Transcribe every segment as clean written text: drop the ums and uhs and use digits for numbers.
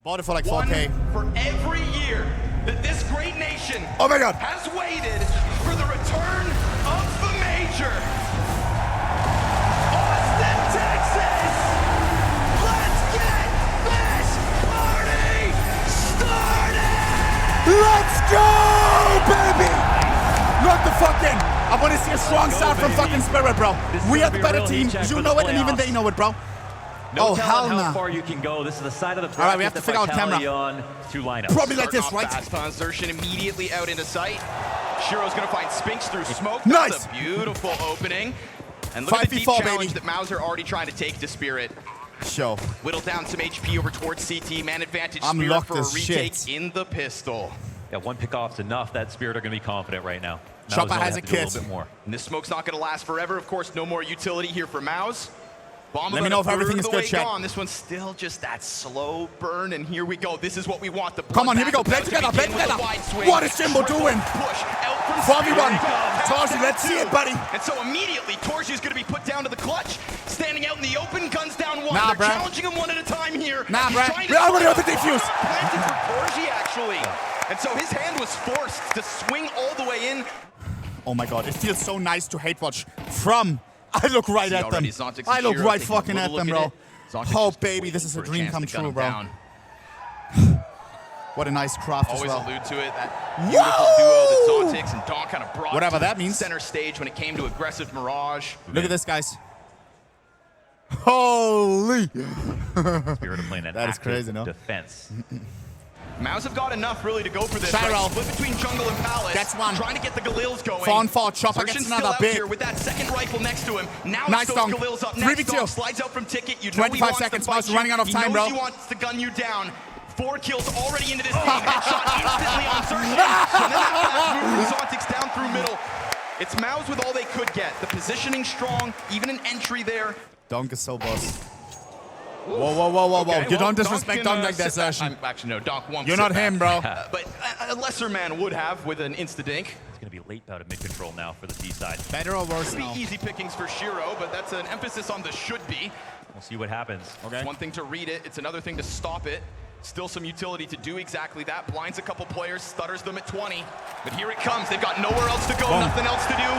Bought it for like 4K. For every year that this great nation oh my God. has waited for the return of the major. Austin, Texas! Let's get this party started! Let's go, baby! Look the fucking. I want to see a strong start from fucking Spirit, bro. We are the better team. You know it, and even they know it, bro. No oh, hell no. How far you can go. This is the side of the bracket. All right, we have to figure out camera. On two lineups. Probably like this, right? Fast on insertion immediately out into sight. Shiro's going to find Spinks through smoke. Nice. That's a beautiful opening. And look at the deep challenge that MOUZ are already trying to take to Spirit. Show. Whittle down some HP over towards CT. Man advantage I'm Spirit locked for a as retake shit. in the pistol. Yeah, one pick-off's enough. That Spirit are going to be confident right now. Chopper has a kit. little bit more. And this smoke's not going to last forever. Of course, no more utility here for MOUZ. Bomb Let me know if everything is good, chat. This one's still just that slow burn, and here we go. This is what we want. The come on, here we go. Play together, play together. What is Jimbo doing? Push out from 4v1. Torsi, let's see it, buddy. And so immediately, Torsi is going to be put down to the clutch. Standing out in the open, guns down one. Nah, They're bro. challenging him one at a time here. Nah, bro. We already have the defuse. Planted for Torsi, actually. And so his hand was forced to swing all the way in. Oh my God, it feels so nice to hate watch from. I look right at them. I look right fucking at them, bro. Oh, baby, this is a dream come true, bro. What a nice craft as well. Always allude to it, that beautiful duo that Zontix and Donk kind of brought whatever that means. Center stage when it came to aggressive Mirage. Look at this, guys. Holy. Spirit of playing that is crazy, no? Defense. MOUZ have got enough really to go for this. Gyro. Right? Split between jungle and palace. Gets one. Trying to get the Galils going. Fawn fall. Chopper gets another big. Here with that second rifle next to him. Now nice those Galils up. Next 3v2. slides out from Ticket. You know 25 seconds. MOUZ running out of time, bro. He wants to gun you down. 4 kills already into this game. Headshot instantly on Search. And then that fast move from Zontix down through middle. It's MOUZ with all they could get. The positioning strong. Even an entry there. Donk is so boss. Whoa, whoa, whoa, whoa, whoa. Okay, you don't disrespect Donk like that, Session. Actually, no, Donk won't. You're not him, bro. But a lesser man would have with an insta-dink. It's going to be late out of mid-control now for the D side. Better or worse Pretty now? easy pickings for Shiro, but that's an emphasis on the should be. We'll see what happens. Okay. It's one thing to read it, it's another thing to stop it. Still some utility to do exactly that. Blinds a couple players, stutters them at 20. But here it comes. They've got nowhere else to go, nothing else to do.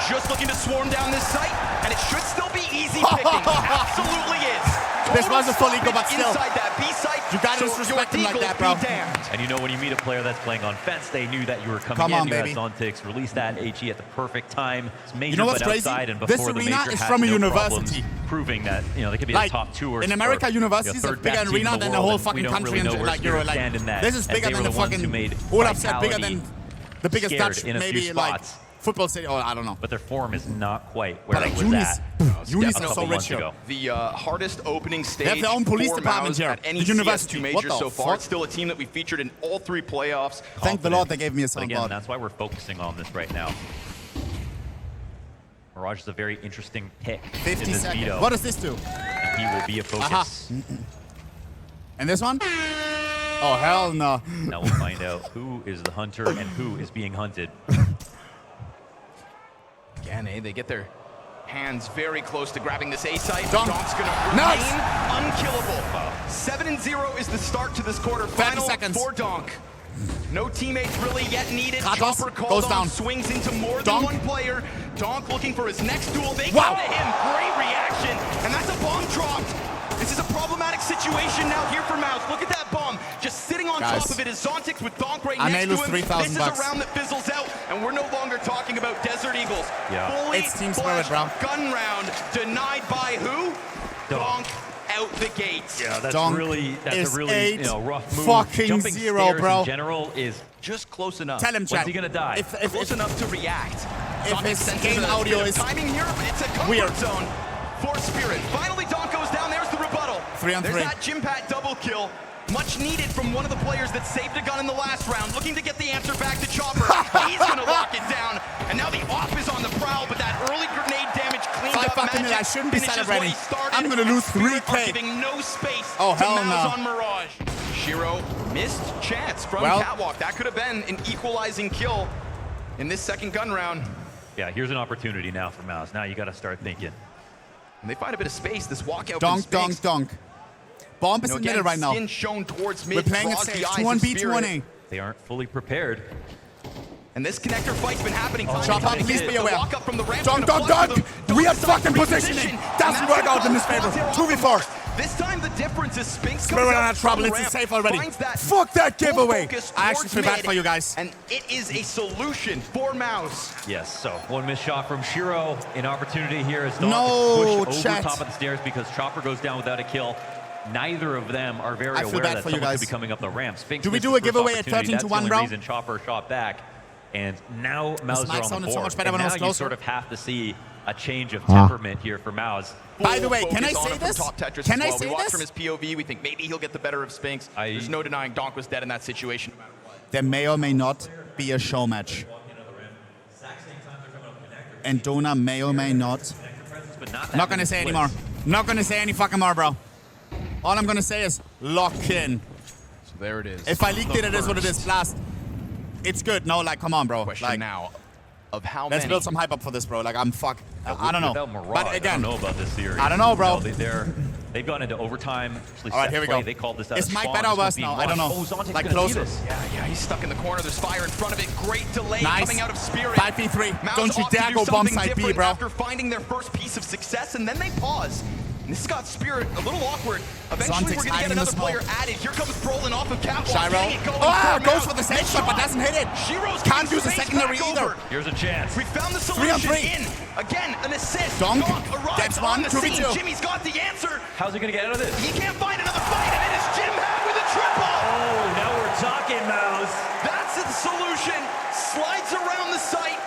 Just looking to swarm down this site, and it should still be easy picking. Absolutely is. This was a full eco, but still. Inside that B site. You gotta disrespect him like that, bro. And you know when you meet a player that's playing on fence, they knew that you were coming Come in. on, You baby. had Zontix release that HE at the perfect time. It's major, You know what's but crazy? outside and This before the arena major is had from a no university. problems, proving that they could be Like, the top 2 or in America, universities third are bigger best team arena in than the world, whole and fucking we don't country. really know And where like, Spirit you're like, stand in that, this is as bigger they than were the ones who fucking. made Olaf said bigger Vitality than the biggest scared Dutch, in a few maybe like spots. football city. Oh, I don't know. But their form is not quite where But it like was Unis, at. Unis a are so couple rich months here. ago. The hardest opening stage have their own police for department MOUZ here. at any The university. CS2 What major the so far. fuck? It's still a team that we featured in all 3 playoffs. Thank the Lord they gave me a But again, soundboard. that's why we're focusing on this right now. Mirage is a very interesting pick 50 in this seconds. veto. What does this do? He will be a focus. And this one? Oh, hell no. Now we'll find out who is the hunter and who is being hunted. Again, they get their hands very close to grabbing this A site. Donk. Donk's gonna remain unkillable. 7-0 is the start to this quarter. 30 Final seconds. for Donk. No teammates really yet needed. Kratos Chopper called goes on, down. swings into more Donk. than one player. Donk looking for his next duel. They Wow. go to him. Great reaction. And that's a bomb dropped. This is a problematic situation now here for MOUZ. Look at that bomb. Just sitting on Guys. top of it is Zontix with Donk right I may next lose to him. 3,000 This is bucks. a round that fizzles out, and we're no longer talking about Desert Eagles. Yeah. Fully It's team spirit, fledged bro. gun round denied by who? Donk out the gates. Yeah, that's Donk a really is rough move. fucking Jumping 0, stairs bro. in general is just close enough. Tell him, When's chat. he gonna die? Close enough to react. If Zontix his senses game a audio bit of is timing here, but it's a comfort weird. zone for Spirit. Finally, Donk goes down. There's the rebuttal. 3 on 3. There's that Jimpat double kill. Much needed from one of the players that saved a gun in the last round, looking to get the answer back to Chopper. He's gonna lock it down, and now the op is on the prowl, but that early grenade damage cleaned up. fucking Magic I shouldn't be finishes celebrating. what he started, I'm gonna lose and Spirit 3K. are giving no space Oh, to hell MOUZ no. on Mirage. Shiro missed chance from Well. Catwalk. That could have been an equalizing kill in this second gun round. Yeah, here's an opportunity now for MOUZ. Now you got to start thinking. And they find a bit of space. This walkout from Donk, donk, Spinks. donk. Bomb is in the middle right now. Skin shown towards mid. We're playing it draws safe. the eyes 2-1B, of Spirit. 2-1A. They aren't fully prepared. And this connector fight's been happening. Chop up, please be aware. Walk up from the ramp. Dunk. Weird fucking positioning. Doesn't work out in his favor. 2v4. This time the difference is Spinks Spirit comes out out of trouble. from It's ramp, safe already. finds that Fuck that full giveaway. focus I actually towards feel bad mid, for you guys. And it is a solution for MOUZ. Yes, so one missed shot from Shiro. An opportunity here as Dog No, is pushed chat. over top of the stairs because Chopper goes down without a kill. Neither of them are very I feel aware bad that for you someone guys. could be coming up the ramp. Spinks Do we missed do his a giveaway first at opportunity. 13 to 1, That's the bro? only reason Chopper shot back. And now MOUZ mic are on sounded the so board. much better And when I was now you closer. sort of have to see a change of temperament here for MOUZ. By the way, can I Focus on say him from this? Top Tetris Can as I well. say We watch this? from his POV. We think maybe he'll get the better of Spinks. There's no denying Donk was dead in that situation. No matter what. There may or may not be a show match. And Dona may or may not. Not gonna say anymore. Not gonna say any fucking more, bro. All I'm gonna say is lock in. So there it is. If I leaked it, it is what it is. Blast. It's good. No, like, come on, bro. Question Like, now of how let's many. build some hype up for this, bro. Like, I'm fuck. I don't know. Without Mirage, But again, I don't know about this series. I don't know, bro. They've gone into overtime. All right, here we go. They called this out. Is a Mike spawn. better or This will worse be now? I one. don't know. Oh, Zontic's Like, gonna see closer. this. Yeah, he's stuck in the corner. There's fire in front of it. Great delay Nice. coming out of Spirit. 5v3. MOUZ Don't you opt to dare do go bomb something side B, different bro. After finding their first piece of success, and then they pause. And this got Spirit a little awkward. Eventually, Zontic's we're going to hiding get in the another smoke. player added. Here comes Brolin off of catwalk. Shiro. Getting it going Ah, for goes MOUZ. for the safe Mid shot, but doesn't hit it. Shiro's Can't getting use the spaced secondary back either. over. Here's a chance. We found the 3 on solution 3. in. Again, an assist. Donk. arrives That's on one. the 2v2. scene. Jimmy's got the answer. How's he going to get out of this? He can't find another fight, and it is Jim Had with a triple. Oh, now we're talking, MOUZ. That's the solution. Slides around the site.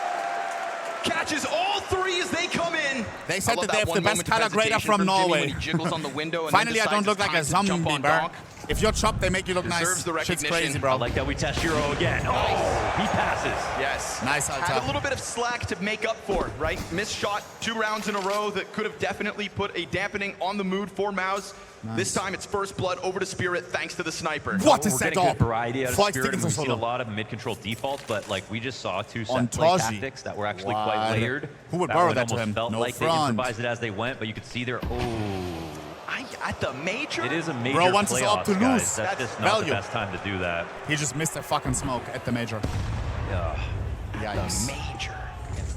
Catches all three as they come in. They said I love that they have one the best moment of color grader hesitation from Jimmy Norway. when he jiggles on the window and Finally, I then don't look decides like a it's time to jump zombie, on bro. Donk. If you're chopped, they make you look Deserves nice. the Shit's recognition. crazy, I bro. like that we test Shiro again. Oh, he passes. Yes. Nice, Had Alta. a little bit of slack to make up for, right? Missed shot 2 rounds in a row that could have definitely put a dampening on the mood for MOUZ. Nice. This time it's first blood over to Spirit thanks to the sniper. What is We're that getting all? good variety out of 5 Spirit, and seconds or we've seen a so. lot of mid-control defaults, but like we just saw 2 On set play Taji. tactics that were actually What? quite layered. Who would That borrow one that to almost him? felt No like they front. improvised it as they went, but you could see their At the major? It is a major Bro, once it's up to playoffs, guys. lose, That's that's just not value. the best time to do that. He just missed a fucking smoke at the major. Yeah. Yikes. Major.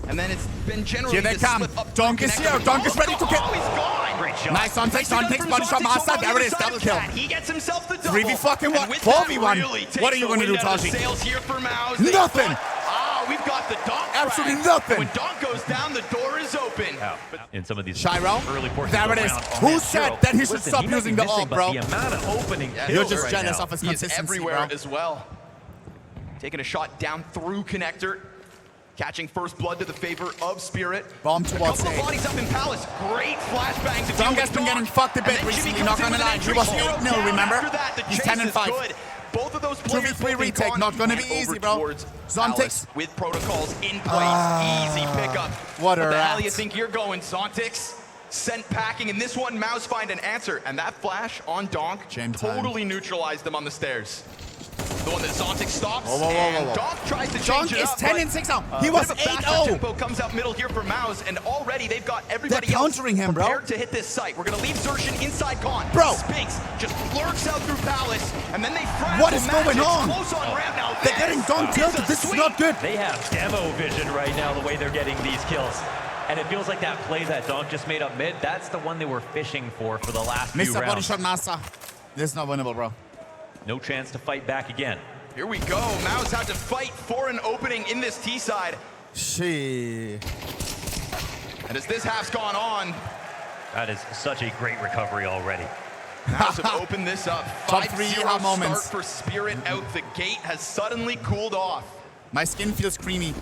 And then it's been generally Here they this come. slip up Donk is connector. here. Donk is ready to kill. Oh, he's gone. Great shot. Nice on takes, body shot, master. There it is, double kill. He gets himself the double. 3v1, And with that, 4v1. really takes What are you the gonna do, wind out of the Taji? sails here for MOUZ. They Nothing. thought, we've got the Donk Absolutely frag. nothing. When Donk goes down, the door is open. In some of these Shiro. early portions There of it the is. round. Who man, said Shiro, that he should listen, stop he might using be the ult, missing, but bro? The amount of opening kills You're just right jealous now. of his He is consistency, everywhere bro. as well. Taking a shot down through connector. Catching first blood to the favor of Spirit. Bomb A towards couple of A. bodies up in Palace. Great flashbangs. to deal Donk with has been Donk. getting fucked a bit And then Jimmy recently, comes not in gonna with lie. an He entry. was Hero 8-0, down remember? after that. The He's chase 10 and is 5. good. Both of those players 2v3 both in retake, con not gonna and be easy, over bro. towards Zontic. Palace with protocols in place. Easy pickup. What a Where the hell rat. you think you're going, Zontix? Sent packing, and this one, MOUZ find an answer, and that flash on Donk Jam time. totally neutralized them on the stairs. The one that Zontix stops, Whoa, whoa, whoa, and whoa, whoa. Donk tries to Donk change it is up. 10 but and 6 now. He was bit of a faster 8-0. tempo comes out middle here for MOUZ, and already they've got everybody They're else countering him, bro. prepared to hit this site. We're gonna leave Xerxin inside con. Bro. Spinks just lurks out through Palace, and then they frazzle What is going Magic's on? Close on ramp now. They're getting Donk tilted. This is not good. They have demo vision right now, the way they're getting these kills. And it feels like that play that Donk just made up mid, that's the one they were fishing for the last few Mr. Body rounds. Shot Master. This is not winnable, bro. No chance to fight back again. Here we go. MOUZ had to fight for an opening in this T side. Shit. And as this half's gone on, That is such a great recovery already. MOUZ have opened this up. Top 5-0 3 start moments. for Spirit out the gate has suddenly cooled off. My skin feels creamy.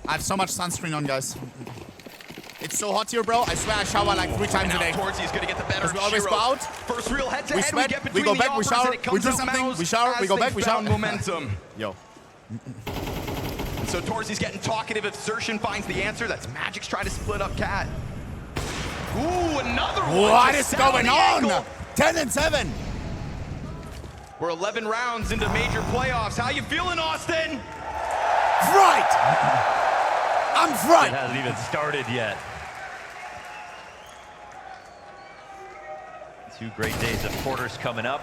I have so much sunscreen on, guys. It's so hot here, bro. I swear I shower like 3 times a Now day. Torzi is going to get the better Because of we always Shiro. go out, First real head-to-head we sweat, get we between go the back, we offers, shower, and it we comes do out something, MOUZ we shower, we as go they back, we found shower. momentum. Yo. So Torzi's getting talkative. If Xerxin finds the answer, that's Magic's trying to split up Cat. Ooh, another one. What just is down going the on? ankle. 10 and 7. We're 11 rounds into major playoffs. How you feeling, Austin? Fright. I'm It fright. hasn't even started yet. 2 great days of quarters coming up.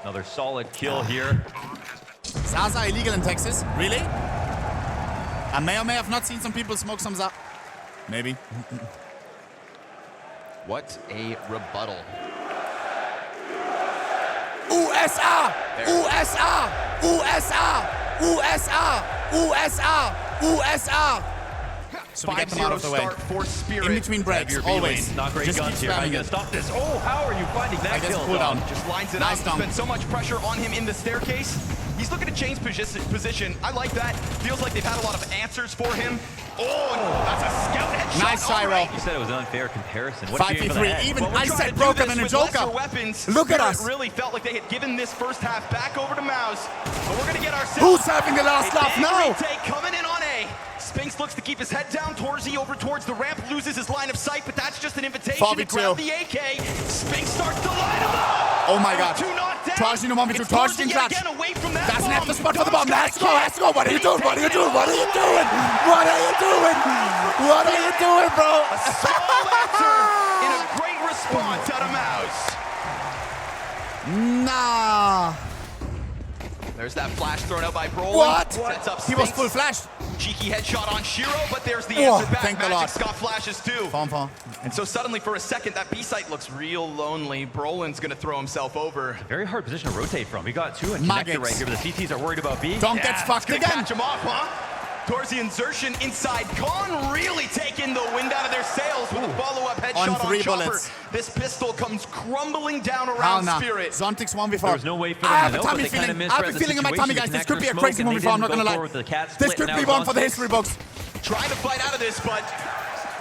Another solid kill here. Zaza illegal in Texas? Really? I may or may have not seen some people smoke some Zaza. Maybe. What a rebuttal. USA! USA! USA! USA! USA! USA! So we get them out of the way. For Spirit. In between breaks, always. Not great Just guns keep here. How spamming you gonna it. stop this? Oh, how are you finding that kill? Cooldown. Just lines it Nice up. dunk. There's been so much pressure on him in the staircase. He's looking to change position. I like that. Feels like they've had a lot of answers for him. Oh, that's a scout headshot. Nice gyro. You said it was an unfair comparison. What 5v3. Even Well, I said broken than a Joker. Look at us. Really felt like they had given this first half back over to MOUZ. But we're gonna get ourselves. Who's having the last laugh now? Retake coming in on A. Spinks looks to keep his head down. Torzy over towards the ramp, loses his line of sight, but that's just an invitation to grab the AK. Spinks starts to line him up. Oh my god. Torzy no 1v2. Torzy in clutch. Doesn't have the spot for the bomb. Let's go. Let's go. What are you doing? What are you doing? What are you doing? What are you doing? What are you doing, bro? A solo answer in a great response out of MOUZ. Nah. There's that flash thrown out by Brolin. What? Sets up He was Spinks. full flashed. Cheeky headshot on Shiro, but there's the answer back. Thank the Magic's Lord. got flashes too. Fon. And so suddenly for a second, that B site looks real lonely. Brolin's gonna throw himself over. Very hard position to rotate from. We got 2 and Maggots. connector right here, but the CTs are worried about B. Don't get fucked Gonna again. catch him off, huh? Towards the insertion inside. Khan really taking the wind out of their sails with a follow-up headshot on 3 Chopper. bullets. This pistol comes crumbling down Hell around nah. Spirit. Zontic's 1v4. There was no way for them I have to a know, but tummy they kinda feeling. I misread have a the feeling in my tummy, situation. guys. This could be a Connector crazy smoke, movie and for. I'm they not gonna didn't go lie. forward with the cat This split, could now be it's one on for the six. history books. Trying to fight out of this, but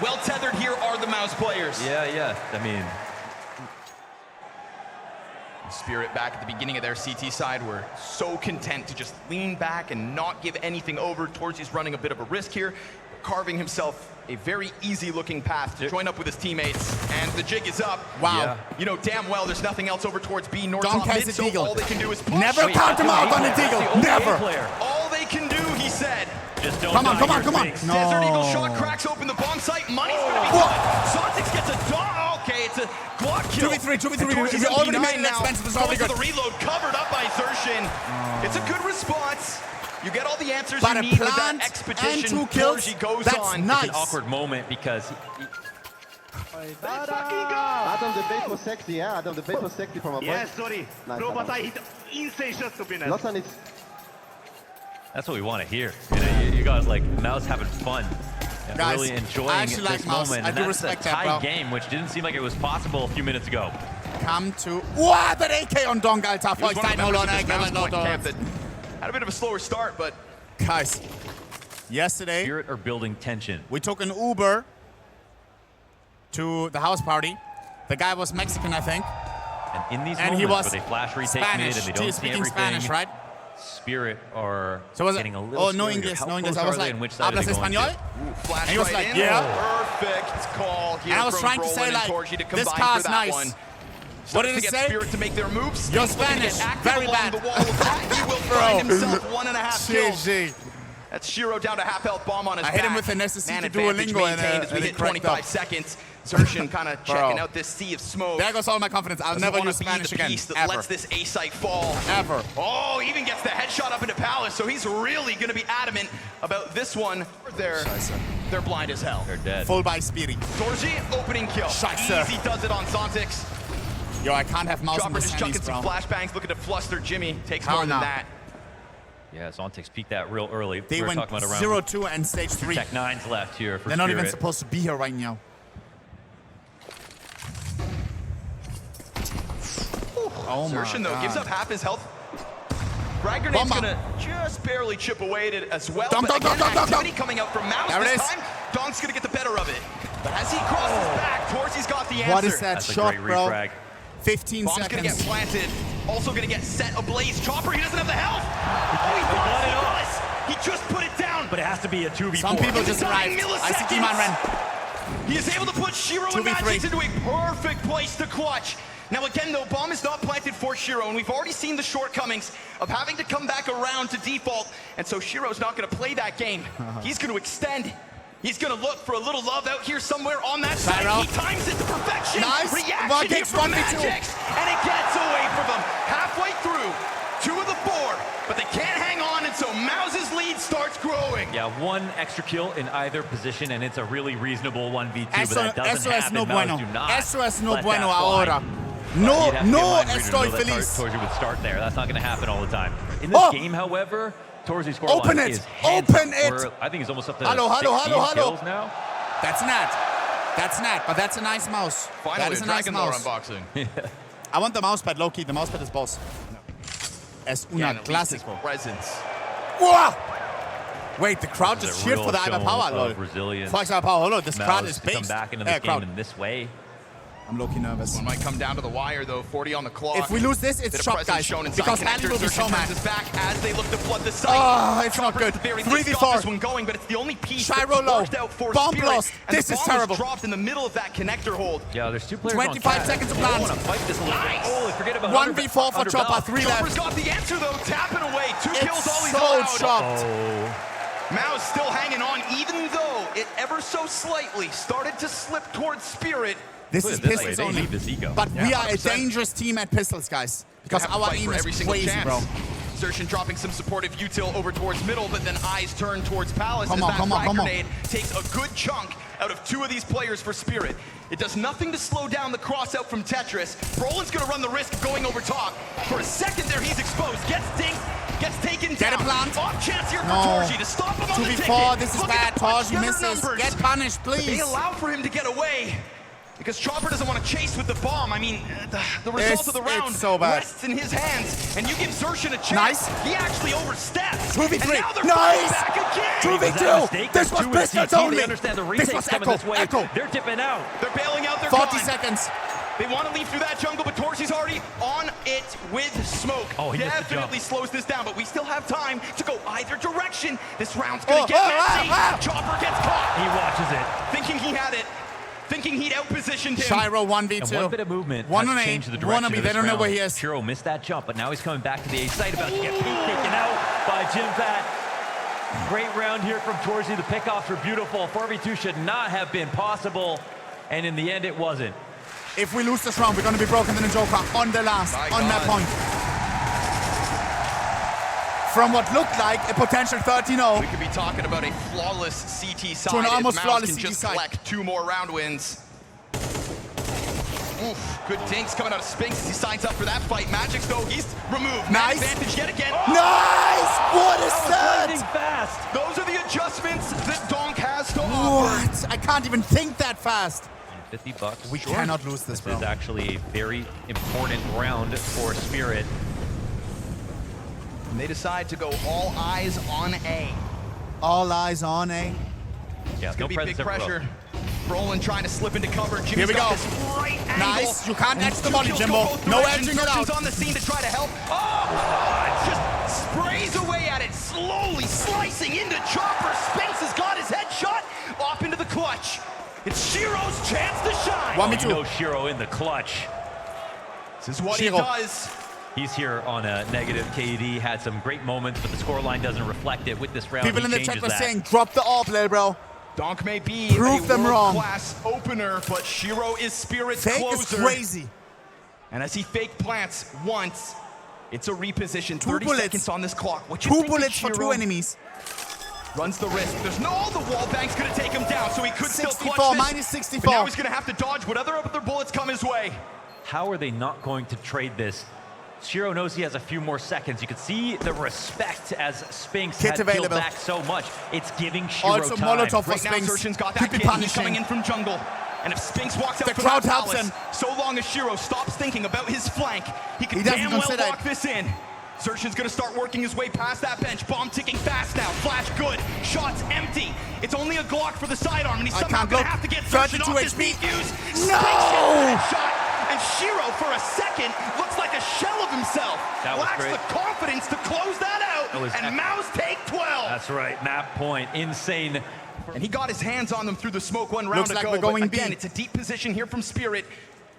well tethered here are the MOUZ players. Yeah. I mean, Spirit back at the beginning of their CT side were so content to just lean back and not give anything over. Torzy's running a bit of a risk here, carving himself a very easy looking path to join up with his teammates, and the jig is up. Wow. Yeah. You know damn well there's nothing else over towards B nor Donk top has mid, a so deagle. all they can do is push. Never count him out on the That's the deagle. only Never. player. All they can do, he said. Just don't Come on. die here, No. Desert Eagle shot cracks open the bomb site. Money's gonna be What? done. Zontix gets a dot. Okay, it's a Glock kill. 2v3. We already made an expensive. It's already Going good. for the reload, covered up by Xertion. It's a good responce. You get all the answers But you a need with that plant expedition. and 2 kills, Torzy goes that's on. nice. It's an awkward moment because Adam, the bait was sexy, yeah. Adam, the bait was sexy from a Yeah, sorry. Nice, Bro, but Adam. I hit insane shots to be honest. Lawson is that's what we want to hear. You got like MOUZ having fun. And Guys, really enjoying I actually this like MOUZ. moment. I And do that's respect a that, tie bro. game, which didn't seem like it was possible a few minutes ago. Come to. What? That AK on Donk, Alter. He was one of the Hold on. members of this MOUZ No. point camp that had a bit of a slower start, but Guys, yesterday Spirit are building tension. we took an Uber to the house party. The guy was Mexican, I think. And in these And he moments was where they flash retake Spanish. mid and they don't see Speaking everything, Spanish, right? Spirit are So was it? getting a little Oh, no scarier. English, How no English. close I was are they like, and which side are ¿hablas they going español? to? flash And he was right like, in. yeah. Perfect call here And I was from trying to Brolin say, and like, Torzy to this combine car's for that nice. one. What did To it get say? Spirit to make their moves. You're He's looking to get Spanish. active Very along bad. the wall with that. He will find himself 1.5 kills. GG. That's Shiro down to half health, bomb on his I back. hit him with the necessity Man to advantage Duolingo and, maintained as we and hit it cracked 25 up. seconds. Xertion kind of Bro. checking out this sea of smoke. There goes all my confidence. I'll Doesn't never wanna use be Spanish the again. piece that Ever. lets this A site fall. Ever. Oh, even gets the headshot up into Palace, so he's really going to be adamant about this one. They're blind as hell. They're dead. Full by Speedy. Torzy, opening kill. Scheiße. Easy does it on Zontix. Yo, I can't have MOUZ in Chopper the just chucking semis, some bro. flashbangs, looking to fluster Jimmy. Takes Hell more than nah. that. Yeah, Zontix peaked that real early. They we were went talking about around 0-2 and stage 3. Tech 9's left here for They're not even Spirit. supposed to be here right now. Oh my Xertion, though, God. gives up half his health. Frag Grenade's Bomba. gonna just barely chip away at it as well. Dunk, but dunk, again, dunk, dunk, activity dunk. coming out from MOUZ There it this is. time. Donk's gonna get the better of it. But as he crosses back, Torzy's got the answer. What is that That's a shot, great bro? refrag. 15 Bomb's gonna get seconds. planted. Also gonna get set ablaze. Chopper, he doesn't have the health. Oh, he does, he does. He just put it down. But it has to be a 2v4. Some people just Dying arrived. I see milliseconds. T-Man ran. He is able to put Shiro and 2v3. Magix into a perfect place to clutch. Now again though, bomb is not planted for Shiro, and we've already seen the shortcomings of having to come back around to default, and so Shiro's not going to play that game. He's going to extend. He's gonna look for a little love out here somewhere on that side. Tyro. He times it to perfection. Nice. Reaction here from 1v2. Magix, and it gets away from him. Halfway through, 2 of the 4, but they can't hang on, and so MOUZ's lead starts growing. Yeah, 1 extra kill in either position, and it's a really reasonable 1v2, but that doesn't Eso es happen. no MOUZ bueno. do not Eso es no let bueno that fly. ahora. But No, you'd have to be a no mind reader to estoy know that feliz. Torzy would start there. That's not going to happen all the time. In this Oh. game, however, Torzy's scoreline Open it. is heads Open up. it. I think he's almost up to Hello, 16 kills hello. now. That's not. That's not, but that's a nice mouse. That Finally, is a a nice Dragon Lore mouse. unboxing. I want the mouse pad, low key. The mouse pad is boss. Es Yeah, una and at least his clásico. presence. Whoa! Wait, the crowd This is just a cheered real for the Iber show Power, lol. of resilience. Fuck Iber Power, lol. This crowd MOUZ is to come based. back into this game crowd. in this way. I'm low-key nervous. One might come down to the wire, though. 40 on the clock. If we lose this, it's Bit of shot, presence guys. shown inside Because connector. Ali will be so Xerxes mad. turns his back as they look to flood the site. Oh, it's not Chopper good. at the very least 3v4. got this one going, but it's the only piece Shiro that's low. worked out for Bomb Spirit. lost. And This the is bomb terrible. was dropped in the middle of that connector hold. Yeah, there's 2 players 25 on seconds to They plant. want to fight this a little Nice. bit. Oh, forget about 1v4 for Chopper, 3 Chopper's left. got the answer, though. Tapping away. 2 kills, all he's It's so allowed. chopped. Oh, MOUZ still hanging on, even though it ever so slightly started to slip towards Spirit. This Look is at this, pistols they only. leave this eco. But we Yeah, are a 100%. dangerous team at pistols, guys. Because Have to our fight aim for is every single crazy, chance. bro. Xerxes dropping some supportive util over towards middle, but then eyes turn towards Palace Come as on, that come on, frag come on. grenade takes a good chunk out of 2 of these players for Spirit. It does nothing to slow down the cross out from Tetris. Brolin's gonna run the risk of going over top. For a second there, he's exposed, gets dinked, gets taken Get down. a plant. Off chance here for No. Torgy to stop him on the 2v4, ticket. this is Look at bad. the punch Torgy getter misses. numbers. Get punished, They please. allow for him to get away. Because Chopper doesn't want to chase with the bomb. I mean, the result of the round it's so bad. rests in his hands. And you give Xerxes a chance. Nice. He actually oversteps. 2v3. And now they're Nice. back again. 2v2. This was pistols only. They understand the This retake's was coming Echo. this way. Echo. They're dipping out. They're bailing out their 40 gone. seconds. They want to leave through that jungle, but Torchy's already on it with smoke. Oh, he missed the definitely jump. slows this down, but we still have time to go either direction. This round's gonna Oh, get oh, messy. ah, ah. Chopper gets caught, He watches it. thinking he had it, thinking he'd outpositioned him. Shiro And 1v2. one bit of movement 1 has on 8. changed the 1 direction on B. of They this don't know round. where he is. Shiro missed that jump, but now he's coming back to the A site, about to get Pete taken out by Jim Pat. Great round here from Torzy. The pickoffs were beautiful. 4v2 should not have been possible, and in the end, it wasn't. If we lose this round, we're going to be broken in the Joker on the last, My on that God. point. From what looked like a potential 13-0. We could be talking about a flawless CT side. To an almost if MOUZ flawless can CT just side. collect 2 more round wins. Oof, good dinks coming out of Spinks as he signs up for that fight. Magix, though, he's removed. Man Nice. advantage yet again. Nice! What is Lightning that? fast. Those are the adjustments that Donk has to offer. What? I can't even think that fast. $50. We cannot lose this, This is bro. actually a very important round for Spirit. And they decide to go all eyes on A. All eyes on A. Yeah, It's no gonna be big presence everywhere. pressure. Brolin trying to slip into cover. Jimmy's Here we got go. this right angle. Nice. You can't And edge the 2 body, kills go Jimbo. both No directions. edging it Xerxes out. on the scene to try to help. Oh! Just sprays away at it, slowly slicing into Chopper. Spinks has got his headshot off into the clutch. It's Shiro's chance to shine. 1v2. You know Shiro in the clutch. This is what Shiro. he does. He's here on a negative KD, had some great moments, but the scoreline doesn't reflect it with this round. People he in the changes chat were that. saying, drop the AWP, lil, bro. Donk may be Prove a them wrong. world-class opener, but Shiro is Spirit's Fake closer. is crazy. And as he fake plants once, it's a reposition. 2 30 bullets. seconds on this clock. What you 2 think of bullets for 2 Shiro? enemies. Runs the risk. There's no, the wall bank's gonna take him down, so he could still 64, clutch this. minus 64. But now he's gonna have to dodge whatever other bullets come his way. How are they not going to trade this? Shiro knows he has a few more seconds. You can see the respect as Spinks Kit had killed available. back so much. It's giving Shiro Also, time. Molotov for Right now, Spinks. Xerxes got Could that be kid. He's coming punishing. in from jungle. And if Spinks walks out The from crowd that helps palace, him. so long as Shiro stops thinking about his flank, he can He doesn't damn well consider it. lock this in. Xerxes gonna start working his way past that bench. Bomb ticking fast now. Flash good. Shots empty. It's only a Glock for the sidearm, and he's I somehow can't gonna look. have to get Xerxes 32 off his HP. defuse. No! Shot. And Shiro, for a second, looks like a shell of himself. That was Lacks great. the confidence to close that out. That was And MOUZ take 12. That's right, map point, insane. And he got his hands on them through the smoke one round Looks like ago. we're going but again, B. it's a deep position here from Spirit.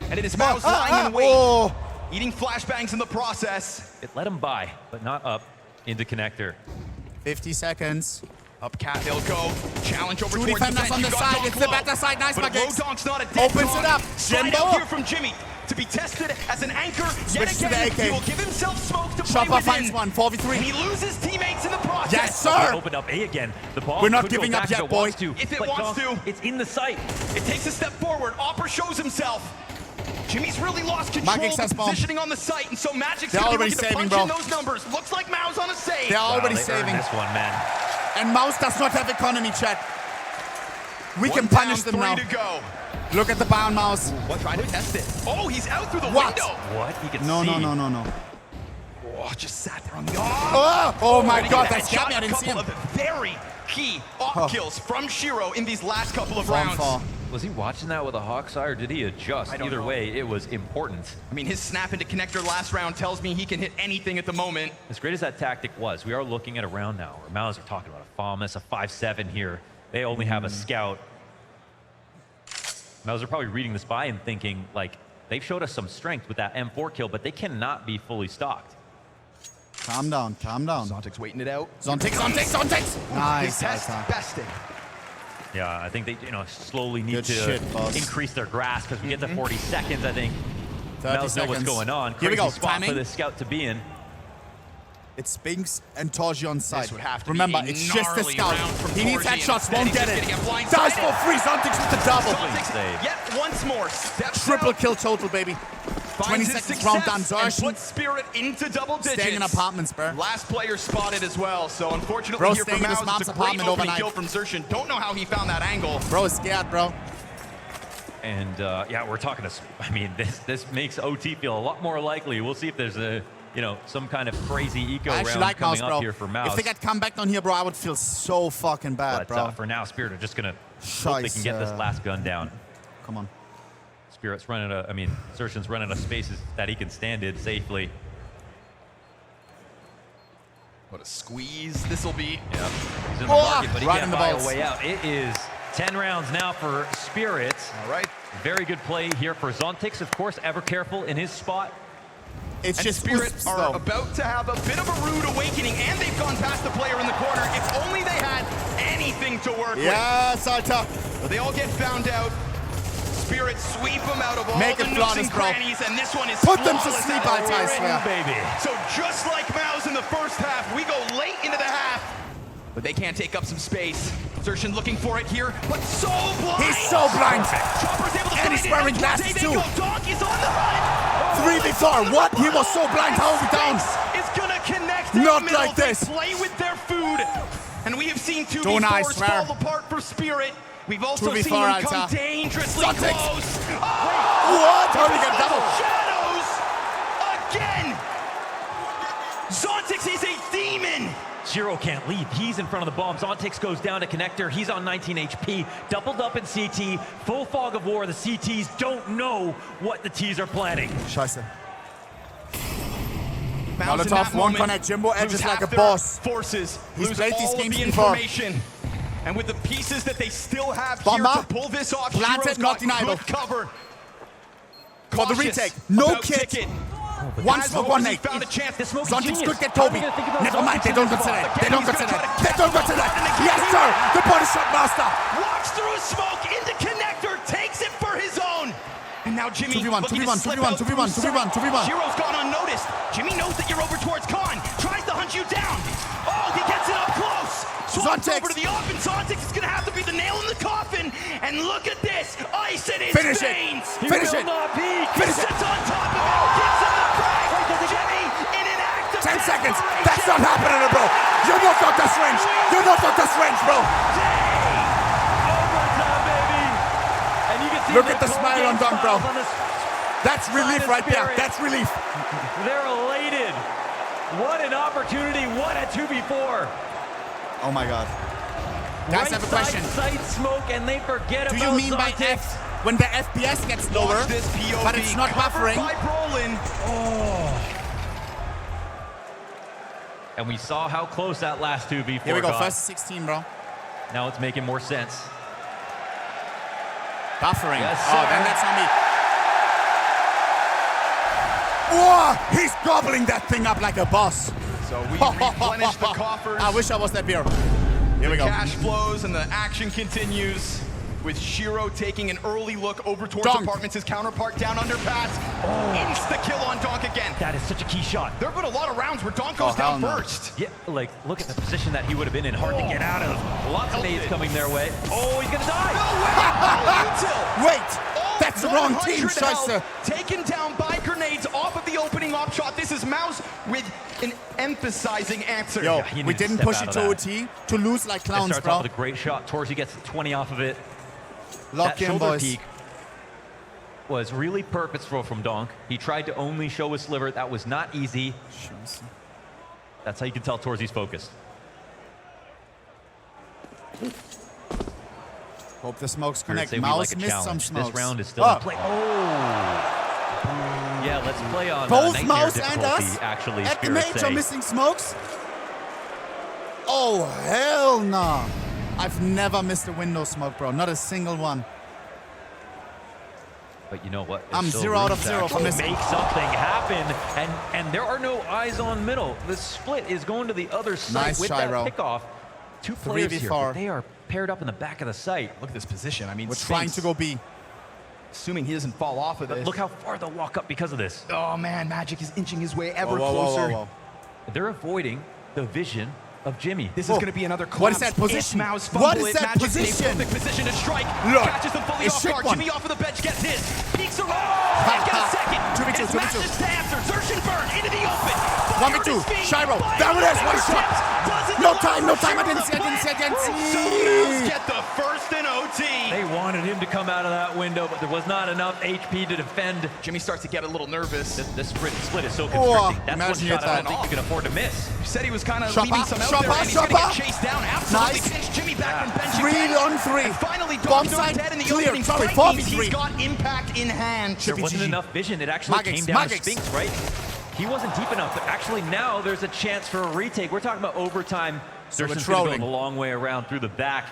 And it is MOUZ lying in wait, Oh. eating flashbangs in the process. It let him by, but not up into connector. 50 seconds. Up cat, they'll go. Challenge over Two towards defenders the on the You got side. Donk It's the low. better side. Nice, But my a low gigs. Donk's not a dead Opens Donk. it up. Slide Jimbo. out here from Jimmy to be tested as an anchor. Switch to Yet the again, AK. he will give himself smoke to play Chopper within. finds one. And 4v3. he loses teammates in the process. Yes, They sir. opened up A again. The ball We're not could go giving up back yet, if it boy. wants to. If it But wants Donk, to. it's in the sight. It takes a step forward. Opera shows himself. Jimmy's really lost control Magic of says the bomb. positioning on the site, and so Magic's They're gonna be already looking to saving, punch in bro. those numbers. Looks like MOUZ on a save. They're already They earned saving. this one, man. And MOUZ does not have economy, chat. We One can punish down, them now. 3 to go. Look at the bound MOUZ. What? Trying to test it. Oh, he's out through the What? window. What? He can No, see. no. Oh, just sat there on the Oh my Look God, at that scared me. I shot. didn't see him. Couple of very key op kills from Shiro in these last couple of Wrong rounds. fall. Was he watching that with a hawk's eye, or did he adjust? I don't Either know. way, it was important. I mean, his snap into connector last round tells me he can hit anything at the moment. As great as that tactic was, we are looking at a round now where MOUZ are talking about a FOMS, a 5-7 here. They only have a scout. MOUZ are probably reading this by and thinking, like, they've showed us some strength with that M4 kill, but they cannot be fully stocked. Calm down. Zontic's waiting it out. Zontic. Nice. Big test, Alter. besting. Yeah, I think they, slowly need Good to shit, boss. increase their grasp as we get to 40 seconds. I think 30 MOUZ know what's seconds. going on. Here we Crazy go. spot Timing. for this scout to be in. It's Spinks and Torji on side. This would have to Remember, be a it's just the gnarly scout. round from He needs Torji, and headshots, won't instead get he's it. just getting Dies blindsided. for free. Zontic's with the double. Zontic Save. yet once more steps Triple out, kill total, baby. 20 finds his seconds round done. success, and Zertion puts Spirit into double digits. staying in apartments, bro. Last player spotted as well, so unfortunately Bro, here for staying in his MOUZ, mom's it's a great apartment opening overnight. kill from Zertion. Don't know how he found that angle. Bro is scared, bro. And yeah, we're talking to. I mean, this makes OT feel a lot more likely. We'll see if there's a, some kind of crazy eco I actually round like coming MOUZ, up bro. here for MOUZ. If they get come back down here, bro, I would feel so fucking bad, But bro. for now, Spirit are just gonna hope they can get this Scheiße. last gun down. Come on. Spirit's running a. I mean, Zertion's running out of spaces that he can stand in safely. What a squeeze this will be. Yeah, he's in the Oh, market, but he right can't in the buy balls. a way out. It is 10 rounds now for Spirit. All right. Very good play here for Zontix, of course, ever careful in his spot. It's And just Spirit Usps, are though. about to have a bit of a rude awakening, and they've gone past the player in the corner. If only they had anything to work Yes, Alter. with. But they all get found out. Spirit sweep them out of all Make the it nooks flawless, and bro. crannies, and this one is Put them to flawless sleep, at Alter, I Spirit. swear. Baby. So just like MOUZ in the first half, we go late into the half, but they can't take up some space. Zertion looking for it here, but so blind. He's so blind. Chopper's able to And find he's it. wearing That's glasses where they too. go. Donk is on the run. 3v4. What? He was so blind. How are we down? Is gonna connect Not in the middle. like this. They play with their food, and we have seen Don't I 2v4s swear. fall apart for Spirit. We've also 2v4 seen them come Alter. dangerously Zontix. close. What? How did he get double? Shadows again. Zontix is a demon. Shiro can't leave. He's in front of the bomb. Zontix goes down to connector. He's on 19 HP. Doubled up in CT. Full fog of war. The CTs don't know what the Ts are planning. Scheiße. MOUZ in Molotov, that one moment connect. Jimbo edges lose like half a their boss. Forces He's lose played all these of games the before. information. And with the pieces that they still have Bomber. here to pull this off, Planted, Shiro's not got deniable. good cover. For the Cautious retake. No about kit. ticket. One As smoke, long one as he nade. found a chance. This smoke is Zontix genius. could get How are Toby. we gonna think about Never mind, Zontix they in don't this consider spot? it. Again, They don't he's consider gonna it. try They to don't catch consider it. him again. Yes, sir. The body shot master. Walks through a smoke into connector, takes it for his own. And now Jimmy 2v1, looking 2v1, to slip 2v1, out 2v1, through 2v1, 2v1. Shiro's gone unnoticed. Jimmy knows that you're over towards Khan. Tries to hunt you down. Oh, he gets it up close. Swaps Zontix. over to the offense. Zontix is going to have to be the nail in the coffin. And look at this. Ice in his Finish it. veins. Finish will it. not peek. Finish it. Sits on top of it. Gives him the crack. Jimmy in an act of 10 seconds. desperation. That's not happening, bro. You're not Dr. Strange. You're not Dr. Strange, bro. Overtime, baby. And you can see Look at the smile on Dunk, bro. That's relief right there. Spirit. That's relief. They're elated. What an opportunity. What a 2v4. Oh my God. Guys, I have a question. Sight smoke, and they forget Do about you mean by Zontix. F when the FPS gets lower, Watch this POV. but it's not Covered buffering? by Brolin. And we saw how close that last 2v4 Here we go. got. First 16, bro. Now it's making more sense. Buffering. Yes, Oh, sir. then that's on me. Whoa! He's gobbling that thing up like a boss. So we replenish the coffers. I wish I was that beer. Here we go. Cash flows and the action continues with Shiro taking an early look over towards Donk. apartments. His counterpart down underpass. Insta-kill on Donk again. That is such a key shot. There have been a lot of rounds where Donk goes down hell no. first. Yeah, like, look at the position that he would have been in. Hard to get out of. Lots of nades coming their way. Oh, he's gonna die. Wait, that's the wrong team, 100 health, Scheiße. taken down by grenades off of the opening op shot. This is MOUZ with an emphasizing answer. Yo, he we needs to didn't step push out it of to that. OT to lose like It clowns, starts bro. off with a great shot. Torzy gets 20 off of it. Lock That in, shoulder boys. peek was really purposeful from Donk. He tried to only show his sliver. That was not easy. That's how you can tell Torzy's focused. Hope the smokes We'd connect. say we MOUZ like a missed some challenge. smokes. This round is still Oh. in play. Oh! Yeah, let's play on Both nightmare MOUZ and difficulty, us actually, at the Spirit major say. missing smokes. Oh, hell no. I've never missed a window smoke, bro. Not a single one. But you know what? I'm There's still 0 out room of to 0 for actually missing. make something happen, and there are no eyes on middle. The split is going to the other side Nice with Shiro. that pickoff. Two players here, 3v4. but they are paired up in the back of the site. Look at this position. I mean, We're trying to go B. assuming he doesn't fall off of But this. look how far they'll walk up because of this. Oh man, Magic is inching his way ever Whoa, whoa, whoa, closer. whoa, whoa. They're avoiding the vision of Jimmy. This is Whoa. going to be another collapse. What is that position? If MOUZ What fumble is it, that Magic's in a position? perfect position to strike. Look, Catches them fully it's off shit guard. one. Jimmy off of the bench gets his. Peeks around. Can't get a second. 2v2, It's 2v2. Max's to answer. Zertian burn into the open. 1v2. Shiro. There it is. What a shot. No time, no time. I didn't see. Solos get the first in OT. They wanted him to come out of that window, but there was not enough HP to defend. Jimmy starts to get a little nervous. This split is so Oh, constricting. That's one imagine shot you I had don't think you can afford to miss. He said he was kind of Shopper, leaving some out shopper, there, and he's going to shopper. get chased down. Absolutely Nice. pinched Jimmy back from bench 3 again. on 3. And finally, Bomb Donk's side dead in the clear. opening. Sorry, Fight 4v3. means he's got impact in hand. There wasn't GG. enough vision. It actually Magix, came down to Magix. Spinks, right? He wasn't deep enough, but actually now there's a chance for a retake. We're talking about overtime. So we're Zershin's gonna trolling. go the long way around through the back.